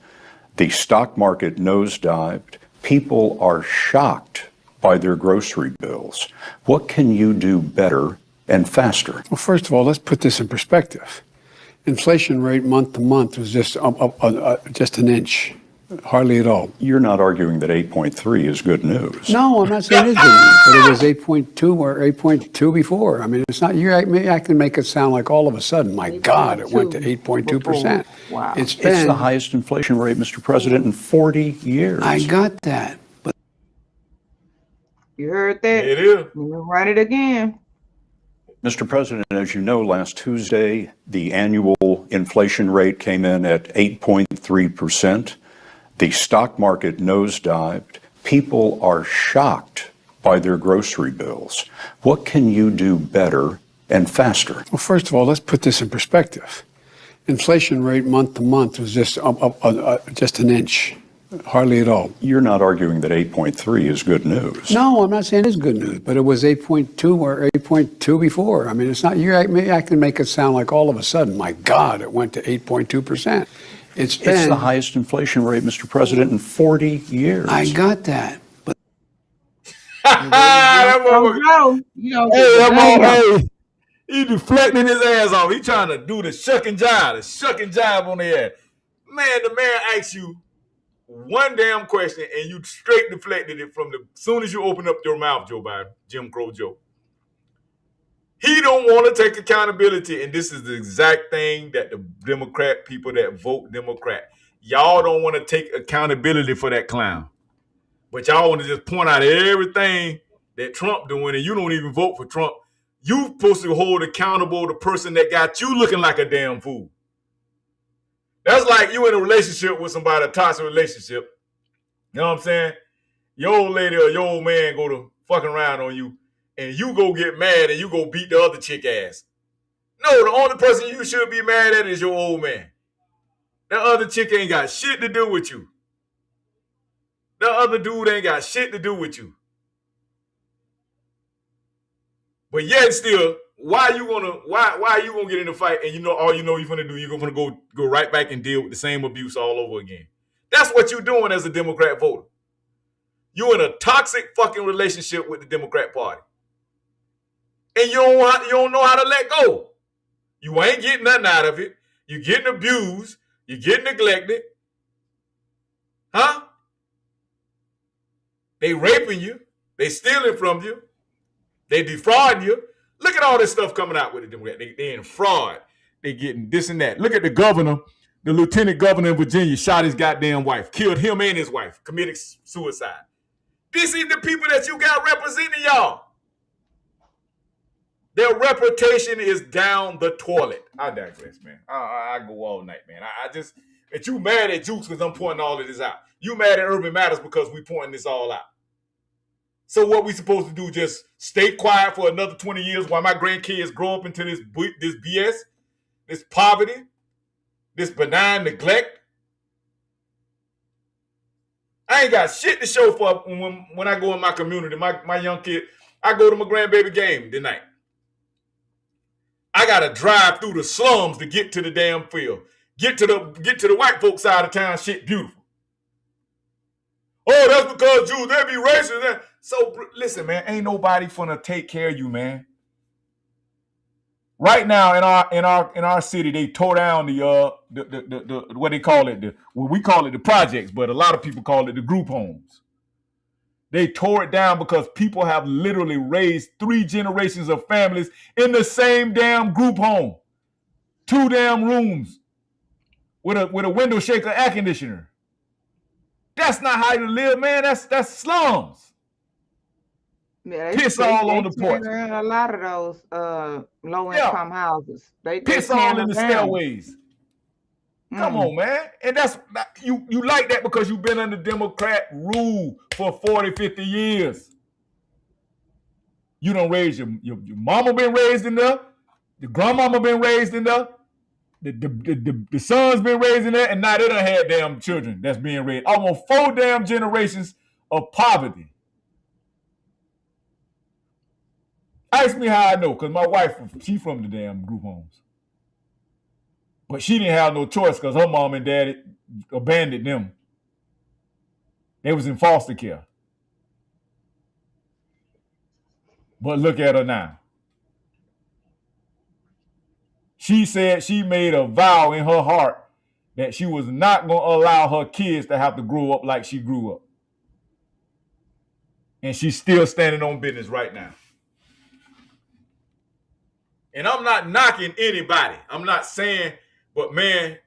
The stock market nosedived. People are shocked by their grocery bills. What can you do better and faster? Well, first of all, let's put this in perspective. Inflation rate month to month was just an inch. Hardly at all. You're not arguing that 8.3 is good news. No, I'm not saying it's good news, but it was 8.2 or 8.2 before. I mean, it's not, I can make it sound like all of a sudden, my God, it went to 8.2%. Wow. It's It's been, the highest inflation rate, Mr. President, in 40 years. I got that. But You heard that? It is. Let me run it again. Mr. President, as you know, last Tuesday, the annual inflation rate came in at 8.3%. The stock market nosedived. People are shocked by their grocery bills. What can you do better and faster? Well, first of all, let's put this in perspective. Inflation rate month to month was just an inch, hardly at all. You're not arguing that 8.3 is good news. No, I'm not saying it's good news, but it was 8.2 or 8.2 before. I mean, it's not, I can make it sound like all of a sudden, my God, it went to 8.2%. It's the highest inflation rate, Mr. President, in 40 years. I got that. But That motherfucker- Hey, he deflecting his ass off. He trying to do the shuck and jive on the ass. Man, the man asks you one damn question and you straight deflected it from the soon as you open up your mouth, Joe Biden, Jim Crow Joe. He don't want to take accountability, and this is the exact thing that the Democrat people that vote Democrat, y'all don't want to take accountability for that clown. But y'all want to just point out everything that Trump doing, and you don't even vote for Trump. You supposed to hold accountable the person that got you looking like a damn fool. That's like you in a relationship with somebody, a toxic relationship. You know what I'm saying? Your old lady or your old man go to fucking around on you, and you go get mad and you go beat the other chick ass. No, the only person you should be mad at is your old man. That other chick ain't got shit to do with you. That other dude ain't got shit to do with you. But yet still, why you gonna get in a fight and you know all you know you're gonna do, you're gonna go right back and deal with the same abuse all over again. That's what you're doing as a Democrat voter. You're in a toxic fucking relationship with the Democrat Party. And you don't know how to let go. You ain't getting nothing out of it. You're getting abused. You're getting neglected. Huh? They raping you. They stealing from you. They defrauding you. Look at all this stuff coming out with the Democrats. They in fraud. They getting this and that. Look at the governor, the lieutenant governor in Virginia shot his goddamn wife, killed him and his wife, committed suicide. This is the people that you got representing y'all. Their reputation is down the toilet. I digress, man. I go all night, man. I just, if you mad at Jukes because I'm pointing all of this out. You mad at Urban Matters because we pointing this all out. So what we supposed to do, just stay quiet for another 20 years while my grandkids grow up into this BS, this poverty, this benign neglect? I ain't got shit to show for when I go in my community. My young kid, I go to my grandbaby game tonight. I gotta drive through the slums to get to the damn field. Get to the white folks side of town. Shit beautiful. Oh, that's because Jews, they be racist. So listen, man, ain't nobody finna take care of you, man. Right now in our city, they tore down the what they call it, we call it the projects, but a lot of people call it the group homes. They tore it down because people have literally raised 3 generations of families in the same damn group home. 2 damn rooms with a window shaker air conditioner. That's not how you live, man. That's slums. Yeah, Piss all on the porch. A lot of those low-income houses. They piss all in the stairways. Come on, man. And that's you like that because you've been under Democrat rule for 40, 50 years. You don't raise your mama been raised in there, the grandmama been raised in there, the son's been raised in there, and now they done had damn children that's being raised. Almost 4 damn generations of poverty. Ask me how I know, because my wife, she from the damn group homes. But she didn't have no choice because her mom and daddy abandoned them. They was in foster care. But look at her now. She said she made a vow in her heart that she was not going to allow her kids to have to grow up like she grew up. And she's still standing on business right now. And I'm not knocking anybody. I'm not saying, but man,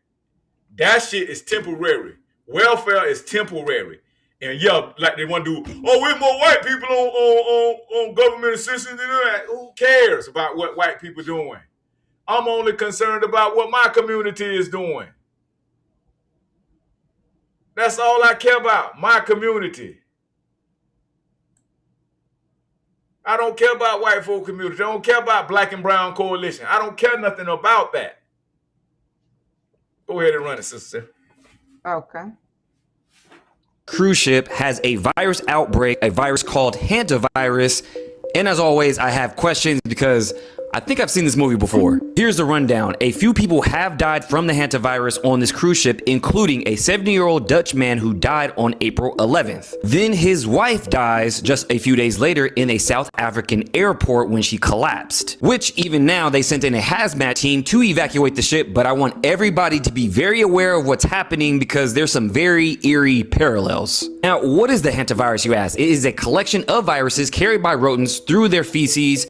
that shit is temporary. Welfare is temporary. And yeah, like they want to do, oh, we're more white people on government assistance than that. Who cares about what white people doing? I'm only concerned about what my community is doing. That's all I care about, my community. I don't care about white folk community. I don't care about black and brown coalition. I don't care nothing about that. Go ahead and run it, sister. Okay. Cruise ship has a virus outbreak, a virus called hantavirus. And as always, I have questions because I think I've seen this movie before. Here's the rundown. A few people have died from the hantavirus on this cruise ship, including a 70-year-old Dutch man who died on April 11th. Then his wife dies just a few days later in a South African airport when she collapsed, which even now they sent in a hazmat team to evacuate the ship, but I want everybody to be very aware of what's happening because there's some very eerie parallels. Now, what is the hantavirus, you ask? It is a collection of viruses carried by rodents through their feces.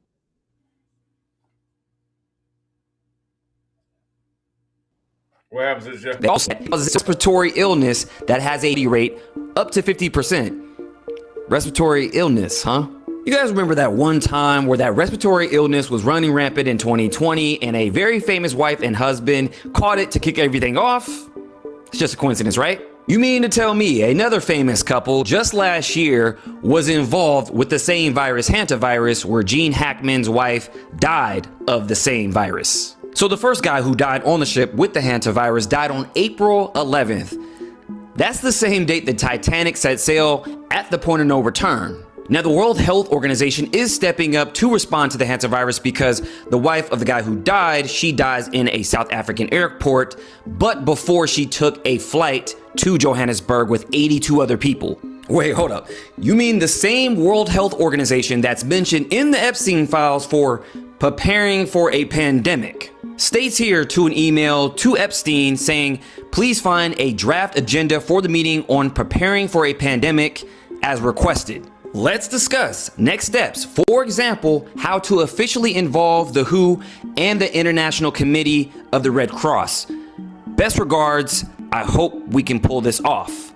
What happens is They also cause respiratory illness that has a rate up to 50%. Respiratory illness, huh? You guys remember that one time where that respiratory illness was running rampant in 2020 and a very famous wife and husband caught it to kick everything off? It's just a coincidence, right? You mean to tell me another famous couple just last year was involved with the same virus, hantavirus, where Gene Hackman's wife died of the same virus? So the first guy who died on the ship with the hantavirus died on April 11th. That's the same date the Titanic set sail at the point of no return. Now, the World Health Organization is stepping up to respond to the hantavirus because the wife of the guy who died, she dies in a South African airport, but before she took a flight to Johannesburg with 82 other people. Wait, hold up. You mean the same World Health Organization that's mentioned in the Epstein files for preparing for a pandemic states here to an email to Epstein saying, please find a draft agenda for the meeting on preparing for a pandemic as requested. Let's discuss next steps. For example, how to officially involve the WHO and the International Committee of the Red Cross. Best regards, I hope we can pull this off.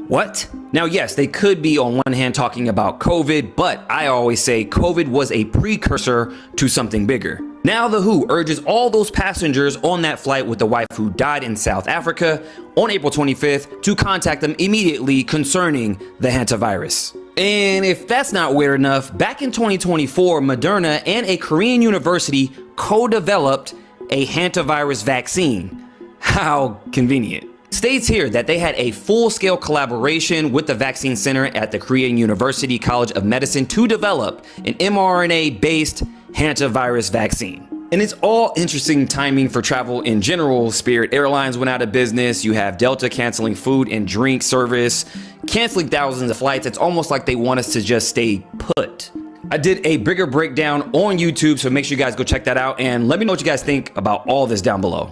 What? Now, yes, they could be on one hand talking about COVID, but I always say COVID was a precursor to something bigger. Now the WHO urges all those passengers on that flight with the wife who died in South Africa on April 25th to contact them immediately concerning the hantavirus. And if that's not weird enough, back in 2024, Moderna and a Korean university co-developed a hantavirus vaccine. How convenient. States here that they had a full-scale collaboration with the Vaccine Center at the Korean University College of Medicine to develop an mRNA-based hantavirus vaccine. And it's all interesting timing for travel in general. Spirit Airlines went out of business. You have Delta canceling food and drink service, canceling thousands of flights. It's almost like they want us to just stay put. I did a bigger breakdown on YouTube, so make sure you guys go check that out and let me know what you guys think about all this down below.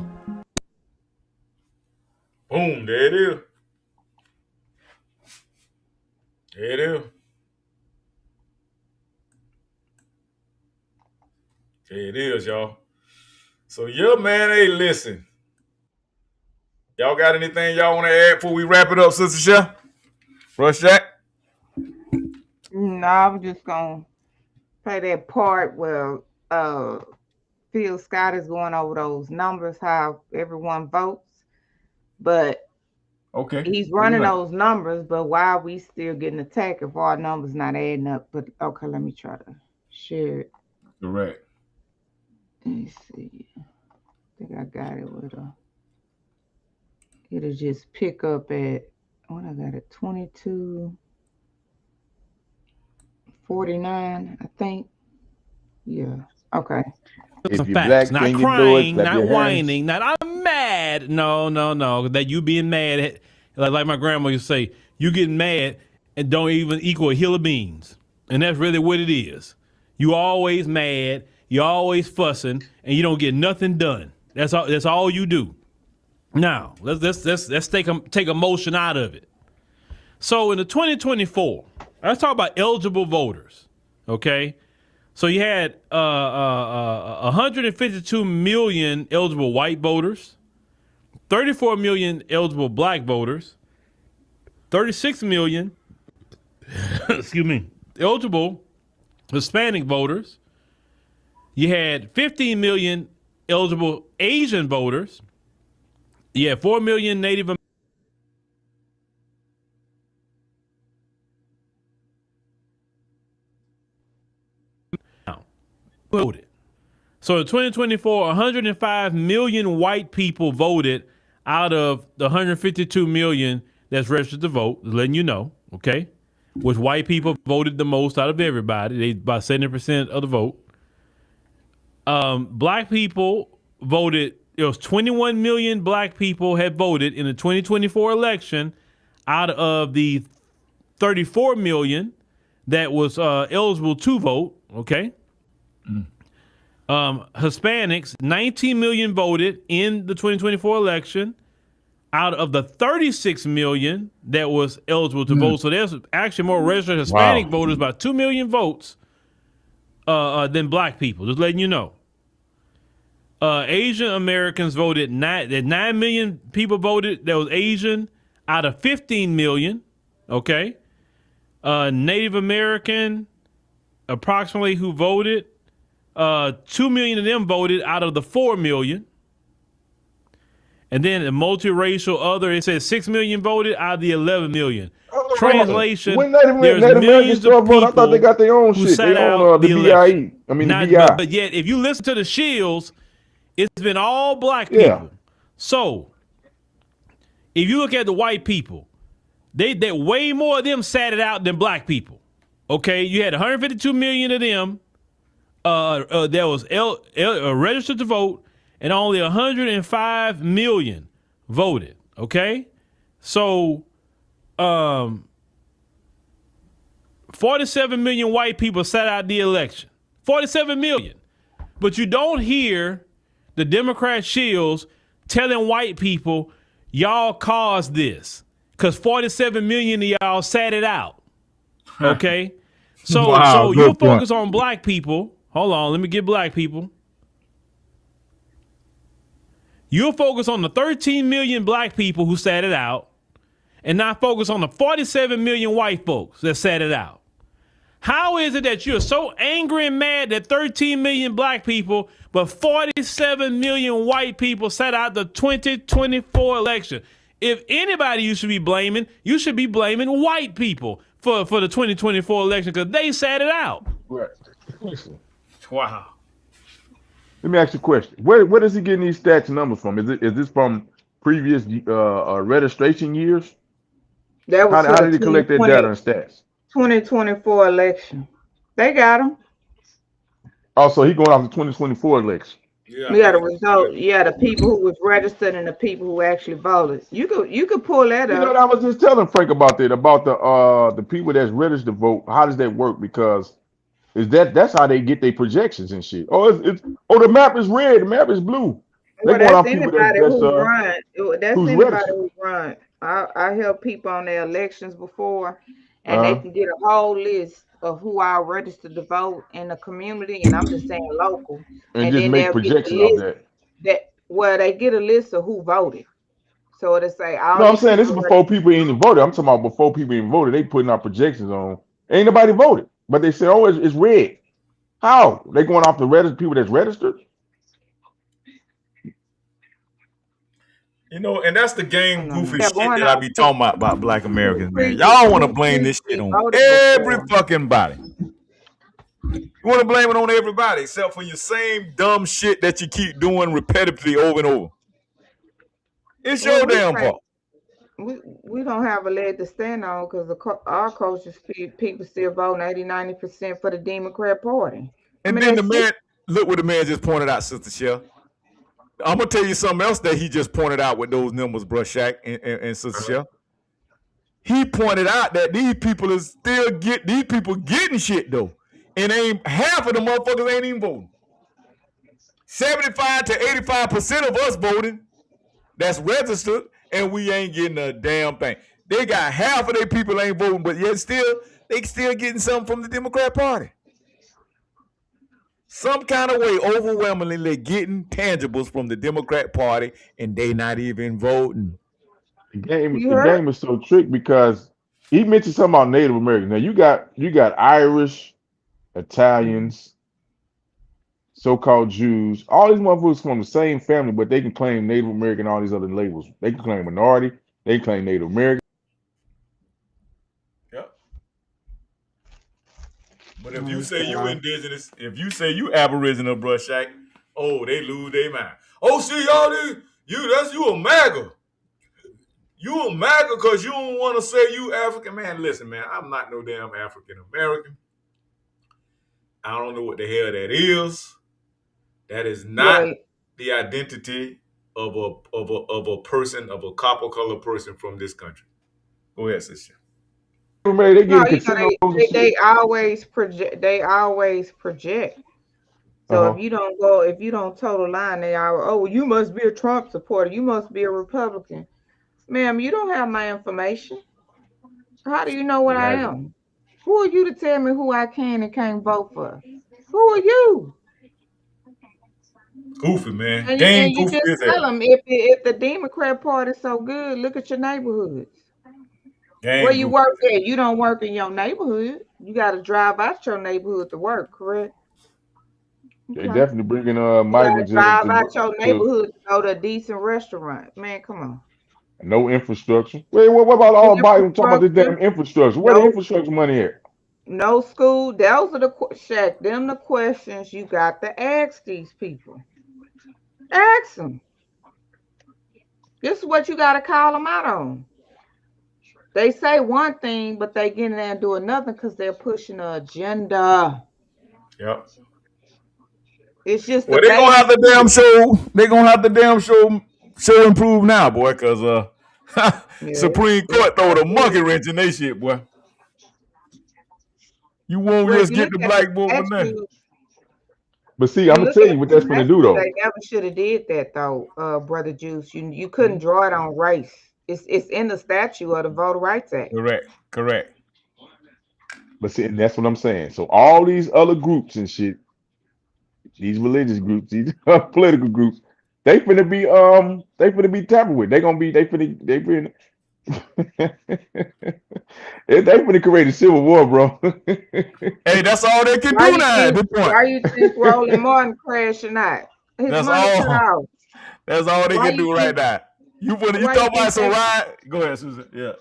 Boom, there it is. There it is. There it is, y'all. So, yeah, man, hey, listen. Y'all got anything y'all want to add before we wrap it up, Sister Chef? Rush Jack? No, I'm just going to play that part where Phil Scott is going over those numbers, how everyone votes. But okay, he's running those numbers, but why are we still getting attacked if our numbers not adding up? But okay, let me try to share it. Correct. Let me see. I think I got it with it'll just pick up at what I got it 22:49, I think. Yeah. Okay. Some facts, not crying, not whining, not I'm mad. No, that you being mad, like my grandma used to say, you getting mad and don't even equal a hill of beans, and that's really what it is. You always mad, you always fussing, and you don't get nothing done. That's all you do. Now let's take emotion out of it. So in the 2024, let's talk about eligible voters. Okay, so you had 152 million eligible white voters, 34 million eligible black voters, 36 million, excuse me, eligible Hispanic voters. You had 15 million eligible Asian voters. You had 4 million Native voted. So in 2024, 105 million white people voted out of the 152 million that's registered to vote, letting you know, okay? Which white people voted the most out of everybody. They about 70% of the vote. Black people voted, it was 21 million black people had voted in the 2024 election out of the 34 million that was eligible to vote, okay? Hispanics, 19 million voted in the 2024 election out of the 36 million that was eligible to vote. So there's actually more registered Hispanic voters, about 2 million votes than black people, just letting you know. Asian Americans voted, 9 million people voted that was Asian out of 15 million, okay? Native American, approximately who voted, 2 million of them voted out of the 4 million. And then the multiracial other, it says 6 million voted out of the 11 million. Translation, there's millions of people I thought they got their own who shit. sat They out own the the election. BIE. I mean, Not, the BI. but yet, if you listen to the Shields, it's been all black people. So, if you look at the white people, they way more of them sat it out than black people. Okay, you had 152 million of them that was registered to vote, and only 105 million voted. Okay, so 47 million white people sat out the election. 47 million, but you don't hear the Democrat shields telling white people y'all caused this because 47 million of y'all sat it out. Okay, so you focus on black people. Hold on, let me get black people. You'll focus on the 13 million black people who sat it out and not focus on the 47 million white folks that sat it out. How is it that you're so angry and mad at 13 million black people, but 47 million white people sat out the 2024 election? If anybody you should be blaming white people for the 2024 election because they sat it out. Right. Wow. Let me ask you a question. Where is he getting these stats and numbers from? Is this from previous registration years? That was How did he collect that data and stats? 2024 election. They got them. Also, he going off the 2024 election. Yeah, the result. Yeah, the people who was registered and the people who actually voted. You could pull that up. You know, I was just telling Frank about that, about the people that's registered to vote. How does that work? Because that's how they get their projections and shit. The map is red, the map is blue. Well, that's anybody who run. That's anybody who run. I help people on their elections before, and they can get a whole list of who are registered to vote in the community, and I'm just saying local. And just then make projections of that. They get a list of who voted. So it'll say all. No, I'm saying this is before people even voted. I'm talking about before people even voted. They putting out projections on. Ain't nobody voted, but they say, oh, it's red. How? They going off the people that's registered? You know, and that's the game goofy shit that I be talking about black Americans, man. Y'all want to blame this shit on every fucking body. You want to blame it on everybody except for your same dumb shit that you keep doing repetitively over and over. It's your damn fault. We don't have a leg to stand on because our culture people still voting 80-90% for the Democrat Party. And then the man, look what the man just pointed out, Sister Shell. I'm gonna tell you something else that he just pointed out with those numbers, Brush Shack and Sister Shell. He pointed out that these people getting shit though, and ain't half of the motherfuckers ain't even voting. 75 to 85% of us voting. that's registered, and we ain't getting a damn thing. They got half of their people ain't voting, but yet they still getting something from the Democrat Party. Some kind of way, overwhelmingly getting tangibles from the Democrat Party, and they not even voting. The game is so tricked because he mentioned something about Native Americans. Now you got Irish, Italians, so-called Jews, all these motherfuckers from the same family, but they can claim Native American, all these other labels. They can claim minority, they can claim Native American. Yep. But if you say you indigenous, if you say you Aboriginal, bruh, Shaq, oh, they lose their mind. Oh, see, y'all, you a MAGA. You a MAGA because you don't want to say you African. Man, listen, man, I'm not no damn African American. I don't know what the hell that is. That is not the identity of a person, of a copper colored person from this country. Go ahead, sister. They No, getting they always project. They always project. So if you don't toe the line, they are, oh, well, you must be a Trump supporter. You must be a Republican. Ma'am, you don't have my information. How do you know what I am? Who are you to tell me who I can and can't vote for? Who are you? Goofy, man. And you just tell them if the Democrat Party is so good, look at your neighborhoods. Where you work at, you don't work in your neighborhood. You got to drive out your neighborhood to work, correct? They definitely bringing migrants in. Drive out your neighborhood to go to a decent restaurant. Man, come on. No infrastructure. Wait, what about all Biden talking about this damn infrastructure? Where the infrastructure money at? No school. Those are the questions you got to ask these people. Ask them. This is what you got to call them out on. They say one thing, but they get in there and do another because they're pushing an agenda. Yep. It's just well, they're gonna have the damn show. They're gonna have the damn show improve now, boy, because Supreme Court throw the monkey wrench in their shit, boy. You won't just get the black vote for nothing. But see, I'm gonna tell you what that's gonna do though. They never should have did that though, Brother Juice. You couldn't draw it on race. It's in the statute of the Voter Rights Act. Correct. But see, and that's what I'm saying. So all these other groups and shit, these religious groups, these political groups, they finna be tampered with. They finna create a civil war, bro. Hey, that's all they can do now at this point. Why you think Roland Martin crashing out? That's all. That's all they can do right now. You talk about some riot? Go ahead, Susan. Yeah.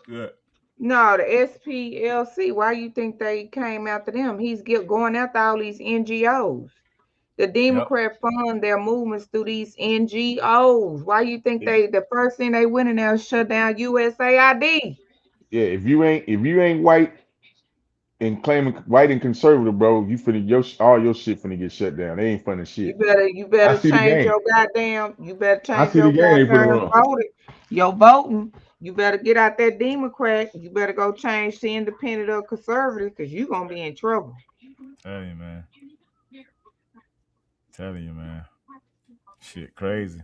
No, the SPLC. Why you think they came after them? He's going after all these NGOs. The Democrat fund their movements through these NGOs. Why you think the first thing they went in there and shut down USAID? Yeah, if you ain't white and claiming white and conservative, bro, you all your shit finna get shut down. They ain't funny shit. You better change your goddamn. You better change your goddamn voting. Your voting. You better get out that Democrat. You better go change to independent or conservative because you're gonna be in trouble. Tell you, man. Shit, crazy.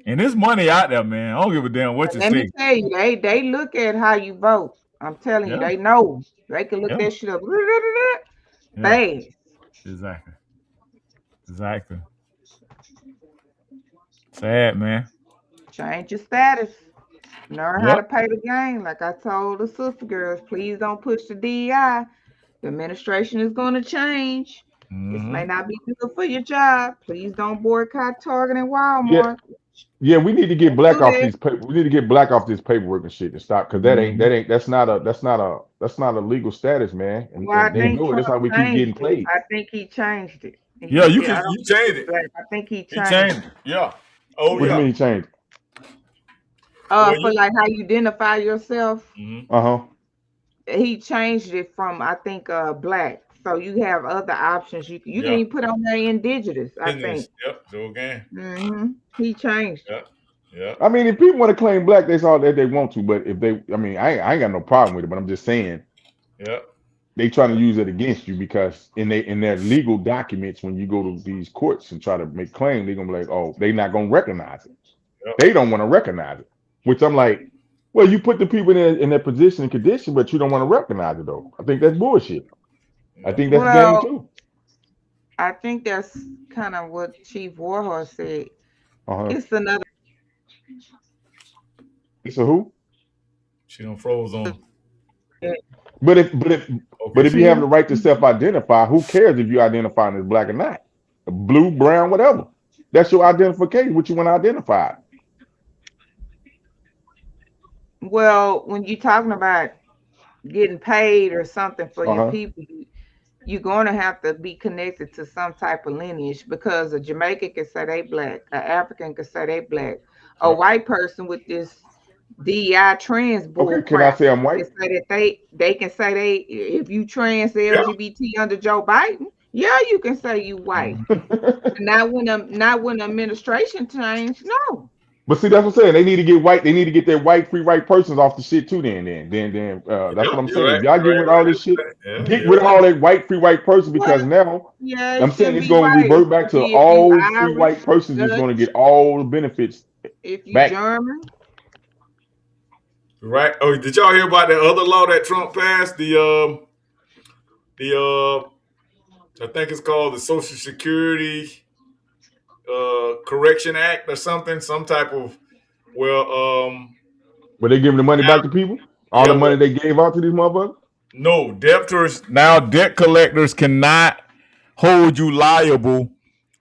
And there's money out there, man. I don't give a damn what you say. Let me tell you, they look at how you vote. I'm telling you, they know. They can look that shit up. Fast. Exactly. Sad, man. Change your status. Learn how to pay the game. Like I told the sister girls, please don't push the DEI. The administration is going to change. This may not be good for your job. Please don't boycott Target and Walmart. Yeah, we need to get black off these. We need to get black off this paperwork and shit and stop because that's not a legal status, man. And, they know it. That's how we keep getting played. I think he changed it. You changed it. I think he changed it. Yeah. What do you mean he changed? For like how you identify yourself. Mm-hmm. He changed it from I think black. So you have other options. You can even put on there indigenous, I think. Yep, so again. He changed it. Yeah. I mean, if people want to claim black, that's all that they want to. But if they, I mean, I ain't got no problem with it. But I'm just saying, they trying to use it against you because in their legal documents, when you go to these courts and try to make claim, they're gonna be like, oh, they not gonna recognize it. They don't want to recognize it, which I'm like, well, you put the people in their position and condition, but you don't want to recognize it though. I think that's bullshit. I think that's game Well, too. I think that's kind of what Chief Warhorse said. Uh-huh. It's another. It's a who? She done froze on. But if you have the right to self-identify, who cares if you identify as black or not? Blue, brown, whatever. That's your identification, what you want to identify. Well, when you're talking about getting paid or something for your people, you're going to have to be connected to some type of lineage, because a Jamaican can say they black, an African can say they black, a white person with this DEI trans bull Okay, can I say I'm white? Can say that they can say they, if you trans LGBT under Joe Biden, yeah, you can say you white. not when the administration changed, no. But see, that's what I'm saying. They need to get white. They need to get their white free white persons off the shit too. Then that's what I'm saying. If y'all get rid of all this shit, get rid of all that white free white person, because now I'm saying it's going to revert back to all free white persons is going to get all the benefits. If you back. German, right? Oh, did y'all hear about that other law that Trump passed? I think it's called the Social Security Correction Act or something, some type of Were they giving the money back to people? All the money they gave out to these motherfuckers? No, debtors now, debt collectors cannot hold you liable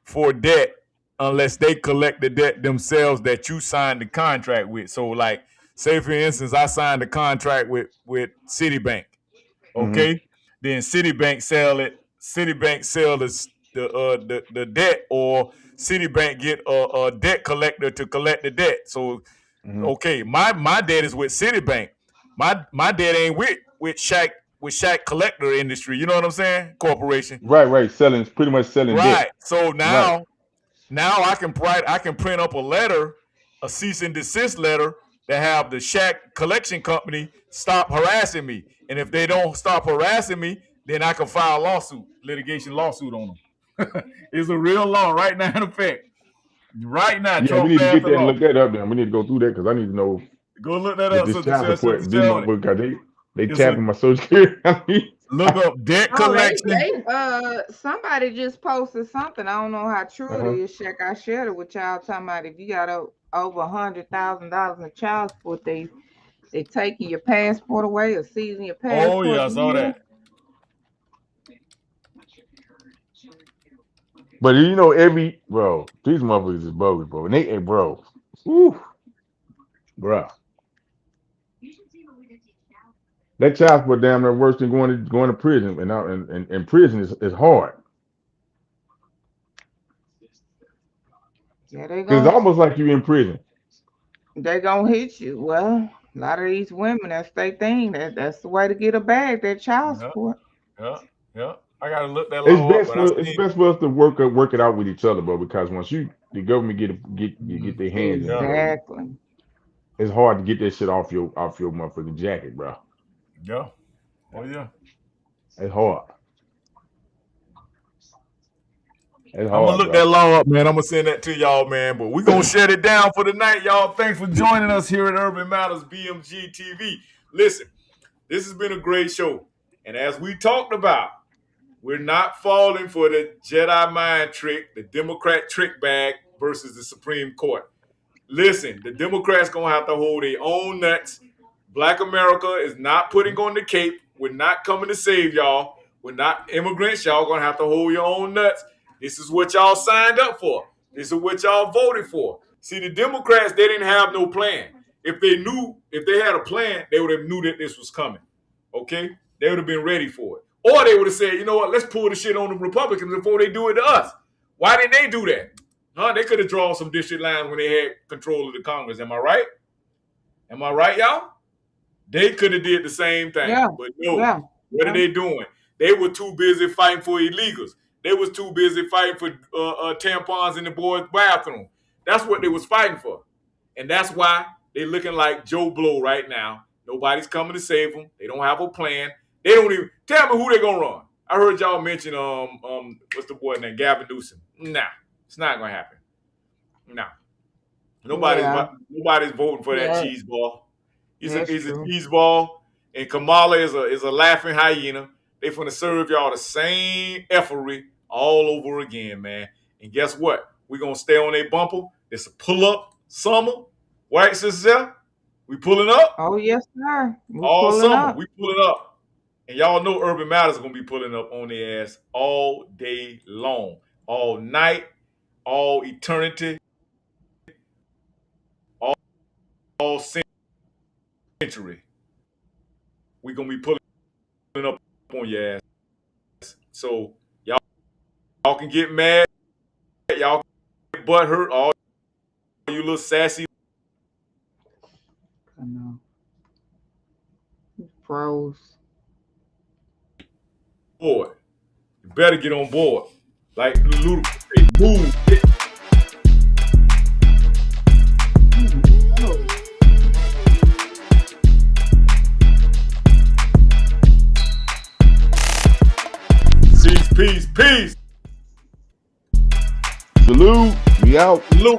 for debt unless they collect the debt themselves that you signed the contract with. So, like, say for instance, I signed a contract with Citibank. Okay, then Citibank sell the debt, or Citibank get a debt collector to collect the debt. So, okay, my debt is with Citibank. My debt ain't with Shaq collector industry. You know what I'm saying? Corporation. Right. Selling, pretty much selling debt. Right. So now I can print up a letter, a cease and desist letter, that have the Shaq collection company stop harassing me. And if they don't stop harassing me, then I can file a litigation lawsuit on them. It's a real law right now in effect. Right now, Yeah, Trump we need to passed get the that and law. look that up. Then we need to go through that, because I need to know. Go look that Get up. this child support. These motherfuckers, because they It's tapping my Social Security. Look up debt collection. Somebody just posted something. I don't know how true it is. Shaq, I shared it with y'all, talking about if you got over $100,000 in child support, they taking your passport away or seizing your passport. Oh yeah, I saw that. But these motherfuckers is bogus, bro. And they, bro, that child support damn near worse than going to prison. And prison is hard. Yeah, they It's almost like you in prison. They gonna hit you. Well, a lot of these women, that's their thing. That's the way to get a bag. That child support. Yeah. I gotta look that law up. It's best for us to work it out with each other, bro. Because once the government get their hands in, exactly, it's hard to get that shit off your motherfucking jacket, bro. Yeah. Oh yeah. It's hard. I'm gonna look that law up, man. I'm gonna send that to y'all, man. But we're gonna shut it down for the night, y'all. Thanks for joining us here at Urban Matters BMG TV. Listen, this has been a great show. And as we talked about, we're not falling for the Jedi mind trick, the Democrat trick bag versus the Supreme Court. Listen, the Democrats gonna have to hold their own nuts. Black America is not putting on the cape. We're not coming to save y'all. We're not immigrants. Y'all gonna have to hold your own nuts. This is what y'all signed up for. This is what y'all voted for. See, the Democrats, they didn't have no plan. If they had a plan, they would have knew that this was coming. Okay? They would have been ready for it. Or they would have said, you know what, let's pull the shit on the Republicans before they do it to us. Why didn't they do that? They could have drawn some district lines when they had control of the Congress. Am I right? Am I right, y'all? They could have did the same thing. Yeah. But no. Yeah. What are they doing? They were too busy fighting for illegals. They was too busy fighting for tampons in the boys' bathroom. That's what they was fighting for. And that's why they looking like Joe Blow right now. Nobody's coming to save them. They don't have a plan. They don't even tell me who they gonna run. I heard y'all mention what's the boy name? Gavin Newsom. Nah, it's not gonna happen. Nah. Yeah, Nobody's voting for that yeah, cheese ball. that's He's a true. cheese ball, and Kamala is a laughing hyena. They finna serve y'all the same effery all over again, man. And guess what? We gonna stay on a bumper. It's a pull up summer, right, sister? We pulling up Oh yes, sir. We all pulling summer. up. We pulling up, and y'all know Urban Matters gonna be pulling up on their ass all day long, all night, all eternity, all century. We gonna be pulling up on your ass. So y'all can get mad, y'all can get butt hurt, all you little sassy I know. Froze. boy. You better get on board. Like Ludacris, move. Peace. Salute. We out. Salute.